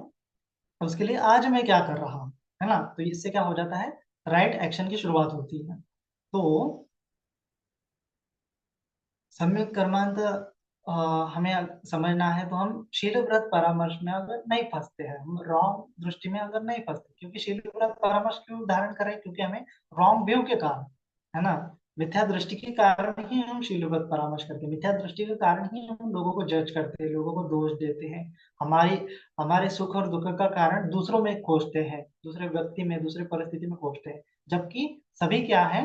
उसके लिए आज मैं क्या कर रहा हूँ, है ना। तो इससे क्या हो जाता है, राइट एक्शन की शुरुआत होती है। तो सम्यक कर्मांत हमें समझना है, तो हम शील व्रत परामर्श में अगर नहीं फंसते हैं, हम रॉन्ग दृष्टि में अगर नहीं फंसते, क्योंकि शील व्रत परामर्श क्यों धारण करें, क्योंकि हमें रॉन्ग व्यू के कारण, है ना, मिथ्या दृष्टि के कारण ही हम शील व्रत परामर्श करते हैं, मिथ्या दृष्टि के कारण ही हम लोगों को जज करते हैं, लोगों को दोष देते हैं, हमारी हमारे सुख और दुख का कारण दूसरों में खोजते हैं, दूसरे व्यक्ति में, दूसरे परिस्थिति में खोजते हैं, जबकि सभी क्या है,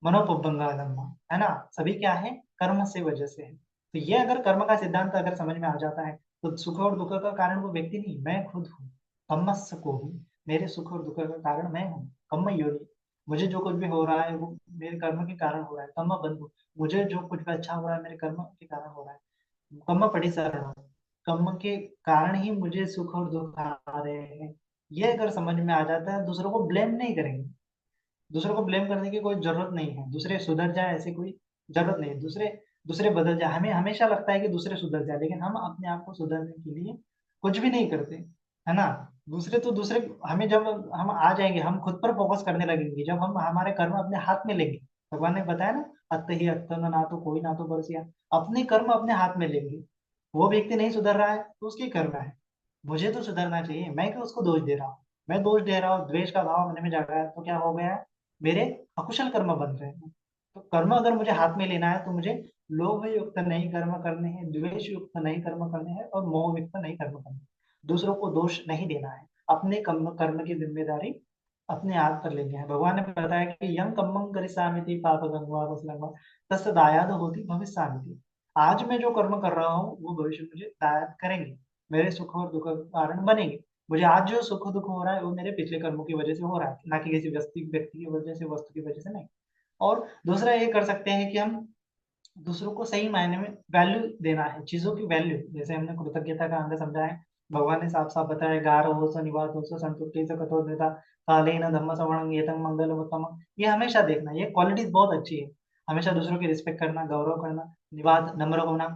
मनोपबंगालम्मा, है ना। सभी क्या है, कर्म से वजह से है। तो ये अगर कर्म का सिद्धांत अगर समझ में आ जाता है, तो सुख और दुख का कारण वो व्यक्ति नहीं, मैं खुद हूँ। कम्मस्य को हूँ, मेरे सुख और दुख का कारण मैं हूँ। कम्म योनि, मुझे जो कुछ भी हो रहा है वो मेरे कर्म के कारण हो रहा है। कम्म बंधु, मुझे जो कुछ भी अच्छा हो रहा है मेरे कर्म के कारण हो रहा है। कम्म पटिसरण, कर्म के कारण ही मुझे सुख और दुख आ रहे हैं। ये अगर समझ में आ जाता है, दूसरों को ब्लेम नहीं करेंगे, दूसरों को ब्लेम करने की कोई जरूरत नहीं है, दूसरे सुधर जाए ऐसी कोई जरूरत नहीं है, दूसरे दूसरे बदल जाए, हमें हमेशा लगता है कि दूसरे सुधर जाए, लेकिन हम अपने आप को सुधरने के लिए कुछ भी नहीं करते, है ना। दूसरे तो दूसरे, हमें जब हम आ जाएंगे, हम खुद पर फोकस करने लगेंगे, जब हम हमारे कर्म अपने हाथ में लेंगे। भगवान ने बताया ना, अत ही अत्त ना तो कोई ना तो बरसिया, अपने कर्म अपने हाथ में लेंगे। वो व्यक्ति नहीं सुधर रहा है तो उसकी कर्म है, मुझे तो सुधरना चाहिए, मैं क्यों उसको दोष दे रहा हूँ। मैं दोष दे रहा हूँ, द्वेष का भाव मन में जाग रहा है, तो क्या हो गया, मेरे अकुशल कर्म बन रहे हैं। तो कर्म अगर मुझे हाथ में लेना है, तो मुझे लोभ युक्त नहीं कर्म करने हैं, द्वेष युक्त नहीं कर्म करने हैं, और मोह युक्त नहीं कर्म करने हैं। दूसरों को दोष नहीं देना है, अपने कर्म कर्म की जिम्मेदारी अपने आप पर लेनी है। भगवान ने बताया कि यम कम्मं करिष्यामि पाप गंगा वसलंगा तस्य दायाद होती भविष्यामि। आज मैं जो कर्म कर रहा हूँ वो भविष्य में मुझे दायाद करेंगे, मेरे सुख और दुख का कारण बनेंगे। मुझे आज जो सुख दुख हो रहा है वो मेरे पिछले कर्मों की वजह से हो रहा है, ना कि किसी व्यक्ति की वजह से, वस्तु की वजह से नहीं। और दूसरा ये कर सकते हैं कि हम दूसरों को सही मायने में वैल्यू देना है, चीजों की वैल्यू, जैसे हमने कृतज्ञता का अंग समझा है। भगवान ने साफ साफ बताया, गारो हो स निवात हो स संतुष्टि स कठोरता कालेन धम्म श्रवणं एतं मंगलम उत्तमम्। ये हमेशा देखना, ये क्वालिटीज बहुत अच्छी है। हमेशा दूसरों की रिस्पेक्ट करना, गौरव करना, निवात नम्र होना,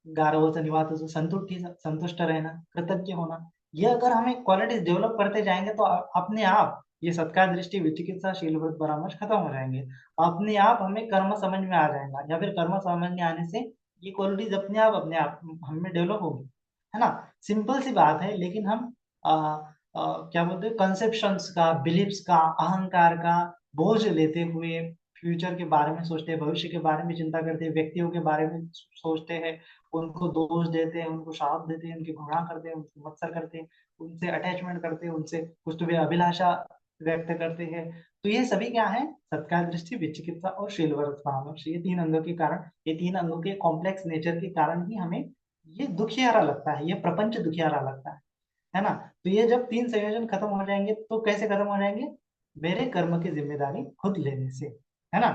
गारो हो स निवात हो स संतुष्टि संतुष्ट रहना, कृतज्ञ होना। ये अगर हमें क्वालिटीज डेवलप करते जाएंगे तो अपने आप ये सत्कार दृष्टि विचिकित्सा शील व्रत परामर्श खत्म हो जाएंगे। अपने आप हमें कर्म समझ में आ जाएगा, या फिर कर्म समझ में आने से ये क्वालिटीज अपने आप हमें डेवलप होगी, है ना। सिंपल सी बात है, लेकिन हम क्या बोलते हैं, कंसेप्शंस का, बिलीफ्स का, अहंकार का बोझ लेते हुए फ्यूचर के बारे में सोचते हैं, भविष्य के बारे में चिंता करते हैं, व्यक्तियों के बारे में सोचते हैं, उनको दोष देते हैं, उनको शाप देते हैं, उनकी घृणा करते हैं, उनको मत्सर करते हैं, उनसे अटैचमेंट करते हैं, उनसे कुछ तो भी अभिलाषा व्यक्त करते हैं। तो ये सभी क्या है? सत्कार, दृष्टि, विचिकित्सा और शीलवरत परामर्श, ये 3 अंगों के कारण, ये 3 अंगों के कॉम्प्लेक्स नेचर के कारण ही हमें ये दुखियारा लगता है, ये प्रपंच दुखियारा लगता है ना। तो ये जब 3 संयोजन खत्म हो जाएंगे तो कैसे खत्म हो जाएंगे? मेरे कर्म की जिम्मेदारी खुद लेने से, है ना।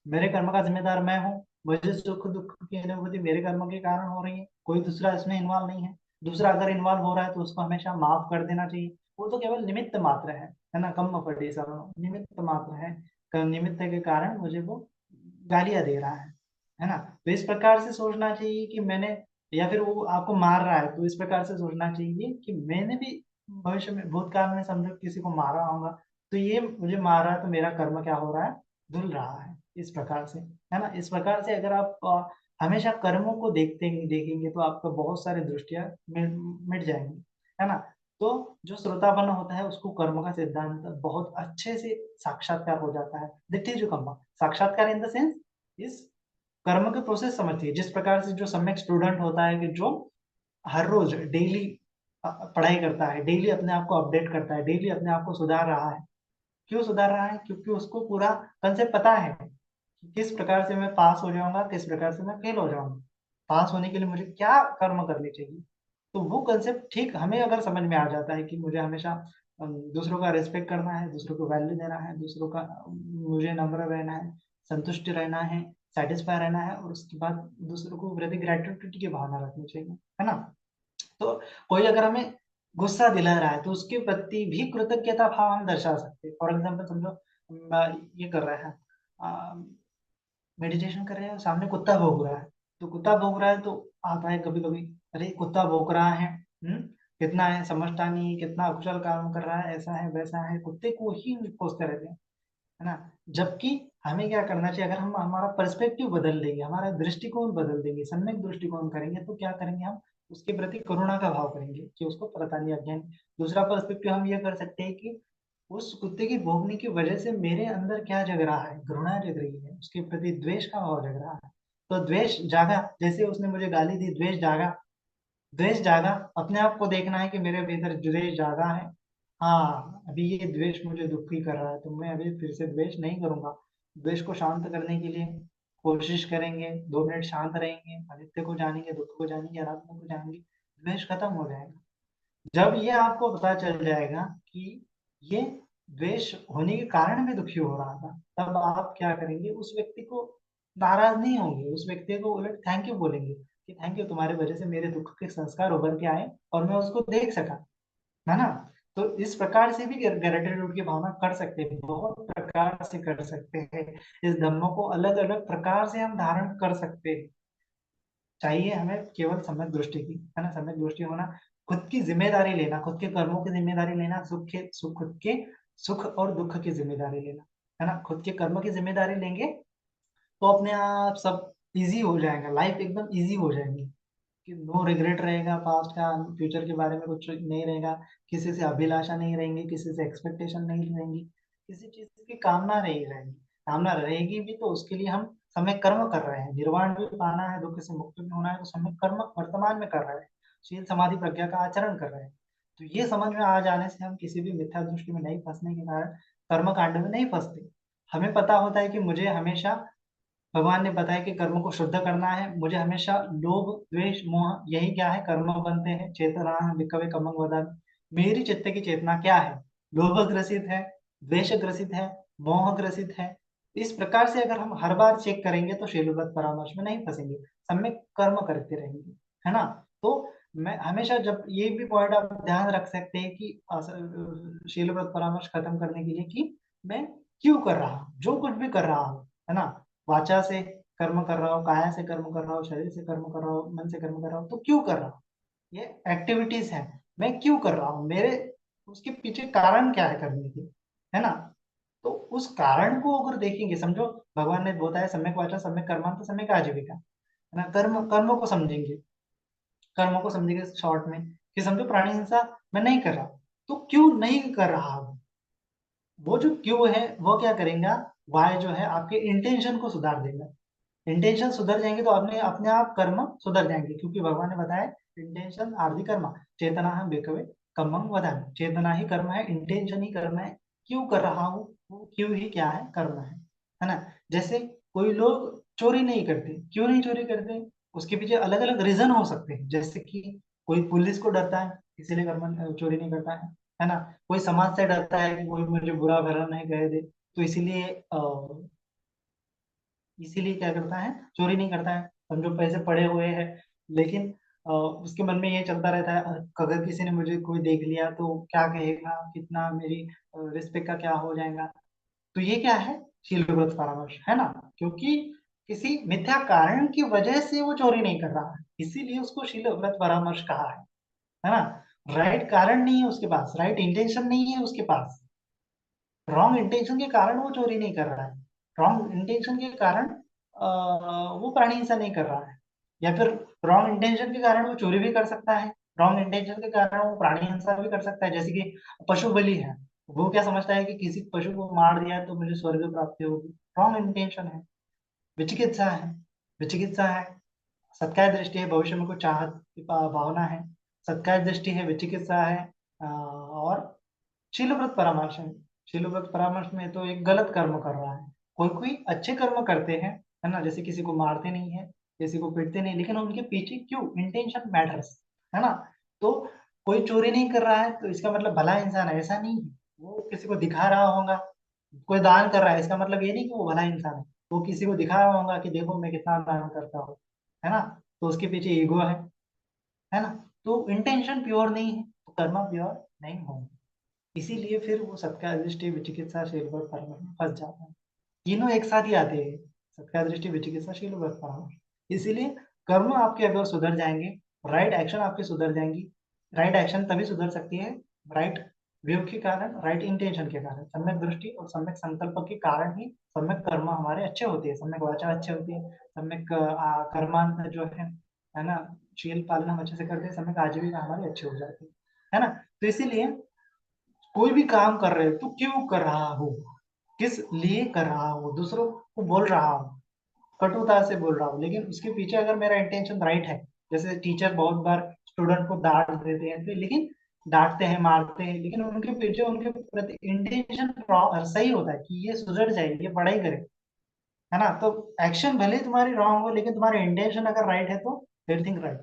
मेरे कर्म का जिम्मेदार मैं हूँ, मुझे सुख दुख की अनुभूति मेरे कर्म के कारण हो रही है, कोई दूसरा इसमें इन्वॉल्व नहीं है। दूसरा अगर इन्वॉल्व हो रहा है तो उसको हमेशा माफ कर देना चाहिए, वो तो केवल निमित्त मात्र है ना। कम फटे सवर्ण, निमित्त मात्र है, निमित्त के कारण मुझे वो गालियां दे रहा है ना। तो इस प्रकार से सोचना चाहिए कि मैंने, या फिर वो आपको मार रहा है तो इस प्रकार से सोचना चाहिए कि मैंने भी भविष्य में, भूतकाल में समझो किसी को मारा होगा, तो ये मुझे मार रहा है तो मेरा कर्म क्या हो रहा है? धुल रहा है, इस प्रकार से, है ना। इस प्रकार से अगर आप हमेशा कर्मों को देखेंगे तो आपका बहुत सारे दृष्टियां मिट जाएंगी, है ना। तो जो श्रोतापन्न होता है उसको कर्म का सिद्धांत बहुत अच्छे से साक्षात्कार हो जाता है। दिट्ठी जो कर्म, साक्षात्कार इन द सेंस इस कर्म के प्रोसेस समझती है। जिस प्रकार से जो सम्यक स्टूडेंट होता है कि जो हर रोज डेली पढ़ाई करता है, डेली अपने आप को अपडेट करता है, डेली अपने आप को सुधार रहा है। क्यों सुधार रहा है? क्योंकि उसको पूरा कंसेप्ट पता है कि किस प्रकार से मैं पास हो जाऊंगा, किस प्रकार से मैं फेल हो जाऊंगा, पास होने के लिए मुझे क्या कर्म करनी चाहिए। तो वो कंसेप्ट ठीक हमें अगर समझ में आ जाता है कि मुझे हमेशा दूसरों का रिस्पेक्ट करना है, दूसरों को वैल्यू देना है, दूसरों का, मुझे नम्र रहना है, संतुष्ट रहना है, सेटिस्फाई रहना है, और उसके बाद दूसरों को प्रति ग्रेटिट्यूड की भावना रखनी चाहिए, है ना। तो कोई अगर हमें गुस्सा दिला रहा है तो उसके प्रति भी कृतज्ञता भाव हम दर्शा सकते हैं। फॉर एग्जाम्पल समझो, ये कर रहा है, मेडिटेशन कर रहे हैं, सामने कुत्ता भौंक रहा है, तो कुत्ता भौंक रहा है तो आता है कभी कभी, अरे कुत्ता भौंक रहा है, कितना है, समझता नहीं, कितना अकुशल काम कर रहा है, ऐसा है वैसा है, कुत्ते को ही कोसते रहते हैं, है ना। जबकि हमें क्या करना चाहिए? अगर हम हमारा पर्सपेक्टिव बदल देंगे, हमारा दृष्टिकोण बदल देंगे, सम्यक दृष्टिकोण करेंगे, तो क्या करेंगे हम? उसके प्रति करुणा का भाव करेंगे कि उसको पता नहीं, अज्ञान। दूसरा पर्सपेक्टिव हम ये कर सकते हैं कि उस कुत्ते की भौंकने की वजह से मेरे अंदर क्या जग रहा है? घृणा जग रही है, उसके प्रति द्वेष का भाव जग रहा है। तो द्वेष जागा, जैसे उसने मुझे गाली दी, द्वेष जागा, द्वेष जागा। अपने आप को देखना है कि मेरे भीतर द्वेष जागा है, हाँ अभी ये द्वेष मुझे दुखी कर रहा है, तो मैं अभी फिर से द्वेष नहीं करूंगा। द्वेष को शांत करने के लिए कोशिश करेंगे, 2 मिनट शांत रहेंगे, अनित्य को जानेंगे, दुख को जानेंगे, अनात्मा को जानेंगे, द्वेष खत्म हो जाएगा। जब ये आपको पता चल जाएगा कि ये द्वेष होने के कारण मैं दुखी हो रहा था, तब आप क्या करेंगे? उस व्यक्ति को नाराज नहीं होंगे, उस व्यक्ति को उलट थैंक यू बोलेंगे कि थैंक यू, तुम्हारी वजह से मेरे दुख के संस्कार उभर के आए और मैं उसको देख सका, है ना। तो इस प्रकार से भी ग्रेटिट्यूड की भावना कर सकते हैं, बहुत प्रकार से कर सकते हैं। इस धम्मों को अलग अलग प्रकार से हम धारण कर सकते हैं। चाहिए हमें केवल सम्यक दृष्टि की, है ना। सम्यक दृष्टि होना, खुद की जिम्मेदारी लेना, खुद के कर्मों की जिम्मेदारी लेना, खुद के सुख और दुख की जिम्मेदारी लेना, है ना। खुद के कर्म की जिम्मेदारी लेंगे तो अपने आप सब इजी हो जाएगा, लाइफ एकदम इजी हो जाएगी, कि नो रिग्रेट रहेगा, पास्ट का फ्यूचर के बारे में कुछ नहीं रहेगा, किसी से अभिलाषा नहीं रहेंगी, किसी से एक्सपेक्टेशन नहीं रहेंगी, किसी चीज की कामना नहीं रहेगी। कामना रहेगी भी तो उसके लिए हम समय कर्म कर रहे हैं, निर्वाण भी पाना है, दुख से मुक्त भी होना है, तो समय कर्म वर्तमान में कर रहे हैं, शील समाधि प्रज्ञा का आचरण कर रहे हैं। तो ये समझ में आ जाने से हम किसी भी मिथ्या दृष्टि में नहीं फंसने के कारण कर्म कांड में नहीं फंसते। हमें पता होता है कि मुझे हमेशा, भगवान ने बताया कि कर्म को शुद्ध करना है, मुझे हमेशा लोभ द्वेष मोह, यही क्या है? कर्म बनते हैं। चेतना विकवे कमंग वदन, मेरी चित्त की चेतना क्या है? लोभ ग्रसित है, द्वेष ग्रसित है, मोह ग्रसित है। इस प्रकार से अगर हम हर बार चेक करेंगे तो शीलव्रत परामर्श में नहीं फंसेंगे, सम्यक कर्म करते रहेंगे, है ना। तो मैं हमेशा, जब ये भी पॉइंट आप ध्यान रख सकते हैं कि शीलव्रत परामर्श खत्म करने के लिए, कि मैं क्यों कर रहा हूँ जो कुछ भी कर रहा हूँ, है ना। वाचा से कर्म कर रहा हूँ, काया से कर्म कर रहा हूँ, शरीर से कर्म कर रहा हूँ, मन से कर्म कर रहा हूँ, तो क्यों कर रहा हूँ? ये एक्टिविटीज है, मैं क्यों कर रहा हूँ, मेरे उसके पीछे कारण क्या है करने के, है ना। तो उस कारण को अगर देखेंगे, समझो भगवान ने बताया सम्यक वाचा सम्यक कर्मांत सम्यक आजीविका, है ना। कर्मों को समझेंगे, कर्मों को समझेंगे शॉर्ट में, कि समझो प्राणी हिंसा मैं नहीं कर रहा, तो क्यों नहीं कर रहा हूँ? वो जो क्यों है वो क्या करेगा? वाय जो है आपके इंटेंशन को सुधार देगा, इंटेंशन सुधर जाएंगे तो अपने अपने आप कर्म सुधर जाएंगे, क्योंकि भगवान ने बताया इंटेंशन आदि कर्म, चेतना है बेकवे कर्मं वदामि। चेतना ही कर्म है, इंटेंशन ही कर्म है। क्यों कर रहा हूँ, वो क्यों ही क्या है, कर्म है ना। जैसे कोई लोग चोरी नहीं करते, क्यों नहीं चोरी करते, उसके पीछे अलग अलग रीजन हो सकते हैं। जैसे कि कोई पुलिस को डरता है इसीलिए कर्म चोरी नहीं करता है ना। कोई समाज से डरता है कि कोई मुझे बुरा भला नहीं कह दे, तो इसीलिए क्या करता है, चोरी नहीं करता है। समझो पैसे पड़े हुए हैं, लेकिन उसके मन में ये चलता रहता है, अगर किसी ने मुझे कोई देख लिया तो क्या कहेगा, कितना मेरी रिस्पेक्ट का क्या हो जाएगा। तो ये क्या है, शीलव्रत परामर्श है ना। क्योंकि किसी मिथ्या कारण की वजह से वो चोरी नहीं कर रहा है, इसीलिए उसको शीलव्रत परामर्श कहा है ना। राइट कारण नहीं है उसके पास, राइट इंटेंशन नहीं है उसके पास, रॉन्ग इंटेंशन के कारण वो चोरी नहीं कर रहा है, रॉन्ग इंटेंशन के कारण वो प्राणी हिंसा नहीं कर रहा है, या फिर रॉन्ग इंटेंशन के कारण वो चोरी भी कर सकता है, रॉन्ग इंटेंशन के कारण वो प्राणी हिंसा भी कर सकता है। जैसे कि पशु बलि है, वो क्या समझता है कि किसी पशु को मार दिया तो मुझे स्वर्ग प्राप्ति होगी, रॉन्ग इंटेंशन है। विचिकित्सा है, विचिकित्सा है, सत्काय दृष्टि है, भविष्य में कुछ चाहत की भावना है, सत्काय दृष्टि है, विचिकित्सा है, और शीलव्रत परामर्श है। शीलव्रत परामर्श में तो एक गलत कर्म कर रहा है, कोई कोई अच्छे कर्म करते हैं, है ना, जैसे किसी को मारते नहीं है, किसी को पीटते नहीं, लेकिन उनके पीछे क्यों, इंटेंशन मैटर्स, है ना। तो कोई चोरी नहीं कर रहा है तो इसका मतलब भला इंसान है, ऐसा नहीं है। वो किसी को दिखा रहा होगा, कोई दान कर रहा है, इसका मतलब ये नहीं कि वो भला इंसान है। वो किसी को दिखा रहा होगा कि देखो मैं कितना दान करता हूँ, है ना, तो उसके पीछे ईगो है ना। तो इंटेंशन प्योर नहीं है तो कर्म प्योर नहीं होंगे, इसीलिए फिर वो सत्कार दृष्टि विचिकित्सा शीलव्रत परामर्श में फंस जाता है। तीनों एक साथ ही आते हैं, सत्कार दृष्टि विचिकित्सा शीलव्रत परामर्श। इसीलिए कर्म आपके अगर सुधर जाएंगे, राइट एक्शन आपकी सुधर जाएंगी। राइट एक्शन तभी सुधर सकती है राइट व्यू के कारण, राइट इंटेंशन के कारण, सम्यक दृष्टि और सम्यक संकल्प के कारण ही सम्यक कर्म हमारे अच्छे होते हैं, सम्यक वाचा अच्छे होती है, सम्यक कर्मांत जो है ना, शील पालन हम अच्छे से करते हैं, सम्यक आजीविका हमारी अच्छी हो जाती है ना। तो इसीलिए कोई भी काम कर रहे हो तो क्यों कर रहा हो, किस लिए कर रहा हो, दूसरों को बोल रहा हूँ, कटुता से बोल रहा हूँ, लेकिन उसके पीछे अगर मेरा इंटेंशन राइट है, जैसे टीचर बहुत बार स्टूडेंट को डांट देते हैं तो, लेकिन डांटते हैं मारते हैं, लेकिन उनके पीछे उनके प्रति इंटेंशन सही होता है कि ये सुधर जाए, ये पढ़ाई करे, है ना। तो एक्शन भले तुम्हारी रॉन्ग हो, लेकिन तुम्हारे इंटेंशन अगर राइट है तो एवरीथिंग राइट,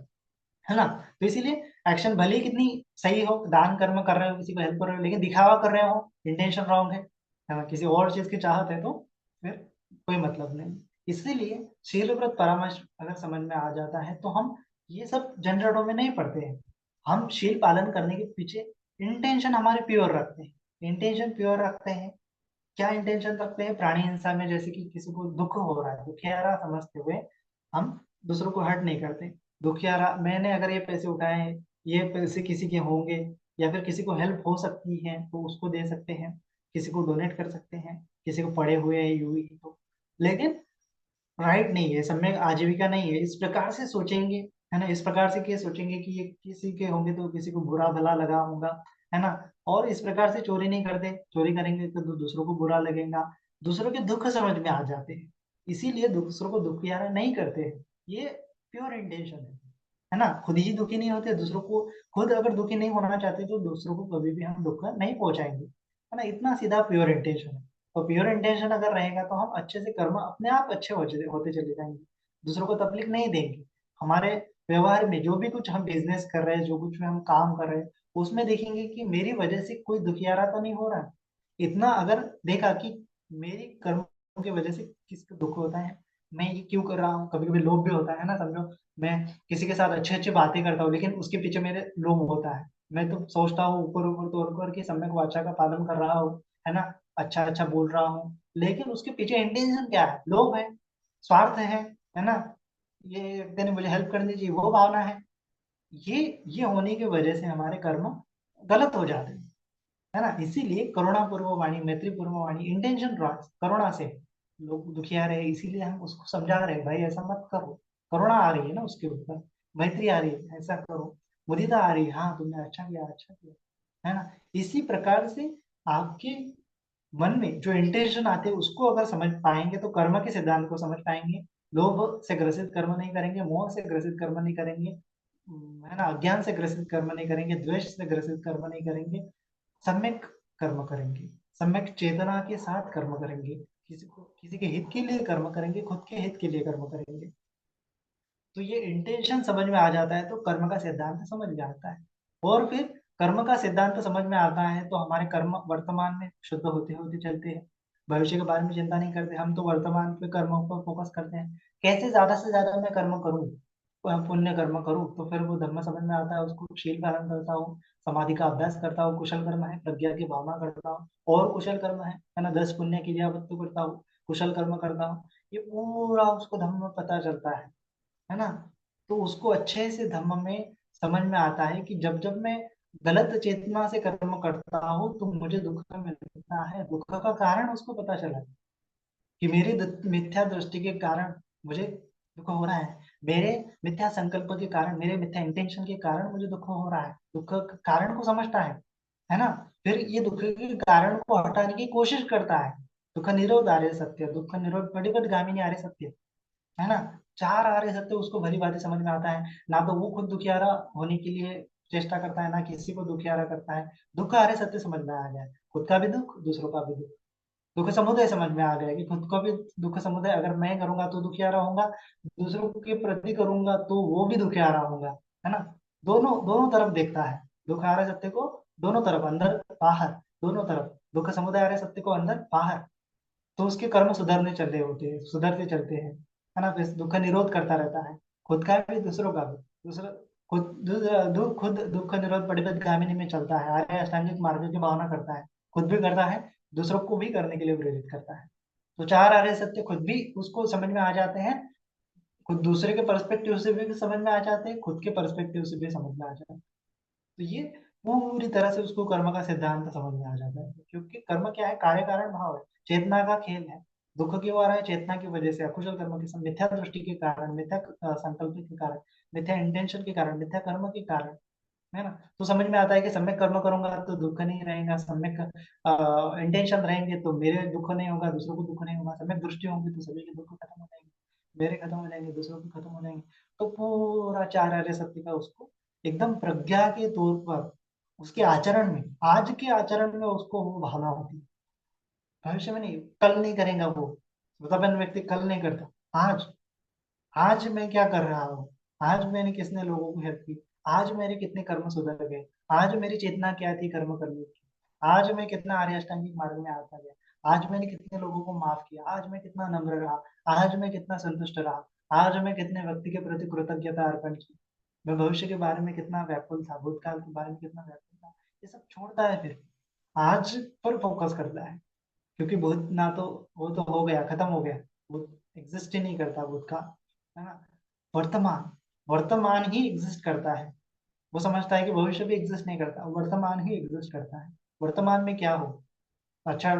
है ना। तो इसीलिए एक्शन भले ही कितनी सही हो, दान कर्म कर रहे हो, किसी को हेल्प कर रहे हो, लेकिन दिखावा कर रहे हो, इंटेंशन रॉन्ग है ना, किसी और चीज की चाहत है, तो फिर कोई मतलब नहीं। इसीलिए शीलव्रत परामर्श अगर समझ में आ जाता है तो हम ये सब झंझटों में नहीं पड़ते हैं। हम शील पालन करने के पीछे इंटेंशन हमारे प्योर रखते हैं, इंटेंशन प्योर रखते हैं। क्या इंटेंशन रखते हैं, प्राणी हिंसा में जैसे कि किसी को दुख हो रहा है, दुखियारा समझते हुए हम दूसरों को हर्ट नहीं करते। दुखियारा, मैंने अगर ये पैसे उठाए हैं, ये पैसे किसी के होंगे, या फिर किसी को हेल्प हो सकती है तो उसको दे सकते हैं, किसी को डोनेट कर सकते हैं, किसी को पड़े हुए है यूं ही तो, लेकिन राइट नहीं है, सम्यक आजीविका नहीं है, इस प्रकार से सोचेंगे, है ना, इस प्रकार से क्या सोचेंगे कि ये किसी के होंगे तो किसी को बुरा भला लगा होगा, है ना। और इस प्रकार से चोरी नहीं करते, चोरी करेंगे तो दूसरों को बुरा लगेगा, दूसरों के दुख समझ में आ जाते हैं, इसीलिए दूसरों को दुख यारा नहीं करते हैं। ये प्योर इंटेंशन है ना। खुद ही दुखी नहीं होते, दूसरों को, खुद अगर दुखी नहीं होना चाहते तो दूसरों को कभी भी हम दुख नहीं पहुंचाएंगे, है ना। इतना सीधा प्योर इंटेंशन है। और प्योर इंटेंशन अगर रहेगा तो हम अच्छे से कर्म अपने आप अच्छे होते चले जाएंगे, दूसरों को तकलीफ नहीं देंगे। हमारे व्यवहार में जो भी कुछ हम बिजनेस कर रहे हैं, जो कुछ भी हम काम कर रहे हैं, उसमें देखेंगे कि मेरी वजह से कोई दुखियारा तो नहीं हो रहा है। इतना अगर देखा कि मेरी कर्मों की वजह से किसको दुख होता है, मैं ये क्यों कर रहा हूँ, कभी कभी लोभ भी होता है ना, समझो मैं किसी के साथ अच्छे अच्छे बातें करता हूँ लेकिन उसके पीछे मेरे लोभ होता है। मैं तो सोचता हूँ ऊपर ऊपर तौर पर कि सम्यक वाचा का पालन कर रहा हूँ, है ना, अच्छा अच्छा बोल रहा हूँ, लेकिन उसके पीछे इंटेंशन क्या है, लोभ है, स्वार्थ है ना, ये व्यक्ति ने मुझे हेल्प करनी चाहिए, वो भावना ये ये होने की वजह से हमारे कर्म गलत हो जाते है ना। इसीलिए करुणा पूर्व वाणी, मैत्री पूर्व वाणी, इंटेंशन करुणा से, लोग दुखिया रहे इसीलिए हम उसको समझा रहे हैं, भाई ऐसा मत करो, करुणा आ रही है ना उसके ऊपर, मैत्री आ रही है, ऐसा करो, मुदिता आ रही है, हाँ तुमने अच्छा किया, है ना। इसी प्रकार से आपके मन में जो इंटेंशन आते हैं उसको अगर समझ पाएंगे तो कर्म के सिद्धांत को समझ पाएंगे, लोभ से ग्रसित कर्म नहीं करेंगे, मोह से ग्रसित कर्म नहीं करेंगे, है ना, अज्ञान से ग्रसित कर्म नहीं करेंगे, द्वेष से ग्रसित कर्म नहीं करेंगे, सम्यक कर्म करेंगे, सम्यक चेतना के साथ कर्म करेंगे, किसी के हित के लिए कर्म करेंगे, खुद के हित के लिए कर्म करेंगे। तो ये इंटेंशन समझ में आ जाता है तो कर्म का सिद्धांत समझ में आता है। और फिर कर्म का सिद्धांत समझ में आता है तो हमारे कर्म वर्तमान में शुद्ध होते होते चलते हैं, भविष्य के बारे में चिंता नहीं करते, हम तो वर्तमान पे कर्मों पर फोकस करते हैं। कैसे ज्यादा से ज्यादा मैं कर्म करूं, पुण्य कर्म करूं, तो फिर वो धर्म समझ में आता है, उसको शील धारण करता हूँ, समाधि का अभ्यास करता हूँ, कुशल कर्म है, प्रज्ञा की भावना करता हूँ, और कुशल कर्म है ना, 10 पुण्य की क्रियावस्तु करता हूँ, कुशल कर्म करता हूँ, ये पूरा उसको धर्म में पता चलता है ना। तो उसको अच्छे से धम्म में समझ में आता है कि जब जब मैं गलत चेतना से कर्म करता हूँ तो मुझे दुख मिलता है, दुख का कारण उसको पता चला कि मेरी मिथ्या दृष्टि के कारण मुझे दुख हो रहा है, मेरे मिथ्या संकल्प के कारण, मेरे मिथ्या इंटेंशन के कारण मुझे दुख हो रहा है, दुख का कारण को समझता है ना। फिर ये दुख के कारण को हटाने की कोशिश करता है। दुख निरोध आर्य सत्य, दुख निरोध पटिपट गामिनी आर्य सत्य, है ना। 4 आर्य सत्य उसको भली भांति समझ में आता है। ना तो वो खुद दुखियारा होने के लिए चेष्टा करता है, ना किसी को दुखियारा करता है। दुख आर्य सत्य समझ में आ गया है, खुद का भी दुख, दूसरों का भी दुख। दुख समुदय समझ में आ गया कि खुद को भी दुख समुदय, अगर मैं करूंगा तो दुखियारा होऊंगा, दूसरों के प्रति करूंगा तो वो भी दुखियारा होगा, है ना। दोनों दोनों तरफ देखता है दुख आर्य सत्य को, दोनों तरफ, अंदर बाहर, दोनों तरफ दुख समुदय आर्य सत्य को, अंदर बाहर। तो उसके कर्म सुधरने चले होते हैं, सुधरते चलते हैं, है ना। फिर दुख का निरोध करता रहता है, खुद का भी, दूसरों का भी। दूसरा खुद दुख निरोध पटिपद गामिनी में चलता है, आर्य अष्टांगिक मार्ग की भावना करता है, खुद भी करता है, दूसरों को भी करने के लिए प्रेरित करता है। तो 4 आर्य सत्य खुद भी उसको समझ में आ जाते हैं, खुद दूसरे के पर्सपेक्टिव से भी समझ में आ जाते हैं, खुद के पर्सपेक्टिव से भी समझ में आ जाते हैं। तो ये पूरी तरह से उसको कर्म का सिद्धांत समझ में आ जाता है, क्योंकि कर्म क्या है, कार्य कारण भाव है, चेतना का खेल है। दुख क्यों आ रहा है, चेतना की वजह से, अकुशल कर्म के मिथ्या दृष्टि के कारण, मिथ्या संकल्प के कारण, मिथ्या इंटेंशन के कारण, मिथ्या कर्म के कारण, है ना। तो समझ में आता है कि सम्यक कर्म करूंगा तो दुख नहीं रहेगा, सम्यक इंटेंशन रहेंगे तो मेरे दुख नहीं होगा, दूसरों को दुख नहीं होगा, सम्यक दृष्टि होंगी तो सभी के दुख खत्म हो जाएंगे, मेरे खत्म हो जाएंगे, दूसरों के खत्म हो जाएंगे। तो पूरा 4 आर्य सत्य का उसको एकदम प्रज्ञा के तौर पर, उसके आचरण में, आज के आचरण में उसको वो भावना होती है। भविष्य में नहीं, कल नहीं करेगा वो, स्वतःपन्न व्यक्ति कल नहीं करता, आज। आज मैं क्या कर रहा हूँ, आज मैंने कितने लोगों को हेल्प की, आज मेरे कितने कर्म सुधर गए, आज मेरी चेतना क्या थी कर्म करने की, आज मैं कितना आर्य अष्टांगिक मार्ग में आता गया, आज मैंने कितने लोगों को माफ किया, आज मैं कितना नम्र रहा, आज मैं कितना संतुष्ट रहा, आज मैं कितने व्यक्ति के प्रति कृतज्ञता अर्पण की, मैं भविष्य के बारे में कितना व्याकुल था, भूतकाल के बारे में कितना व्याकुल था। ये सब छोड़ता है, फिर आज पर फोकस करता है, क्योंकि भूत ना तो, वो तो हो गया, खत्म हो गया, वो एग्जिस्ट ही नहीं करता भूत का, है ना। वर्तमान, वर्तमान ही एग्जिस्ट करता है। वो समझता है कि भविष्य भी एग्जिस्ट नहीं करता, वर्तमान ही एग्जिस्ट करता है। वर्तमान में क्या हो, अच्छा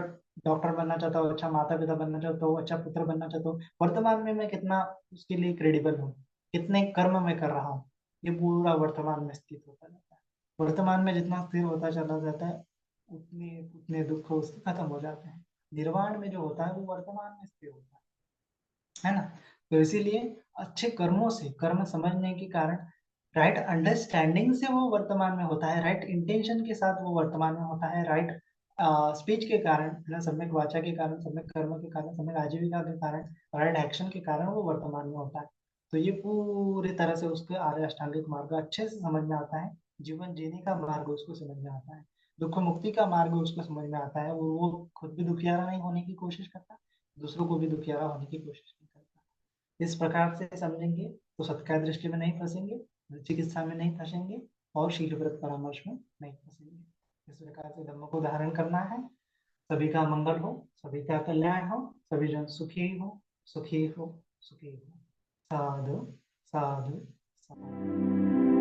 डॉक्टर बनना चाहता हूँ, अच्छा माता पिता बनना चाहता हूँ, अच्छा पुत्र बनना चाहता हूँ, वर्तमान में मैं कितना उसके लिए क्रेडिबल हूँ, कितने कर्म मैं कर रहा हूँ, ये पूरा वर्तमान में स्थित होता जाता है। वर्तमान में जितना स्थिर होता चला जाता है, उतने उतने दुख उसके खत्म हो जाते हैं। निर्वाण में जो होता है वो वर्तमान में स्थिर होता है ना। तो इसीलिए अच्छे कर्मों से, कर्म समझने के कारण, राइट अंडरस्टैंडिंग से वो वर्तमान में होता है, राइट इंटेंशन के साथ वो वर्तमान में होता है, राइट स्पीच के कारण, है ना, सम्यक वाचा के कारण, सम्यक कर्म के कारण, सम्यक आजीविका के कारण, राइट एक्शन के कारण वो वर्तमान में होता है। तो ये पूरी तरह से उसके आर्य अष्टांगिक मार्ग अच्छे से समझ में आता है, जीवन जीने का मार्ग उसको समझ में आता है, दुख मुक्ति का मार्ग उसको समझ में आता है, वो खुद भी दुखियारा नहीं होने की कोशिश करता, दूसरों को भी दुखियारा होने की कोशिश नहीं करता। इस प्रकार से समझेंगे तो सत्कार दृष्टि में नहीं फंसेंगे, चिकित्सा में नहीं फंसेंगे, और शील व्रत परामर्श में नहीं फंसेंगे। इस प्रकार से धर्म को धारण करना है। सभी का मंगल हो, सभी का कल्याण हो, सभी जन सुखी हो, सुखी हो, सुखी हो। साधु साधु साधु।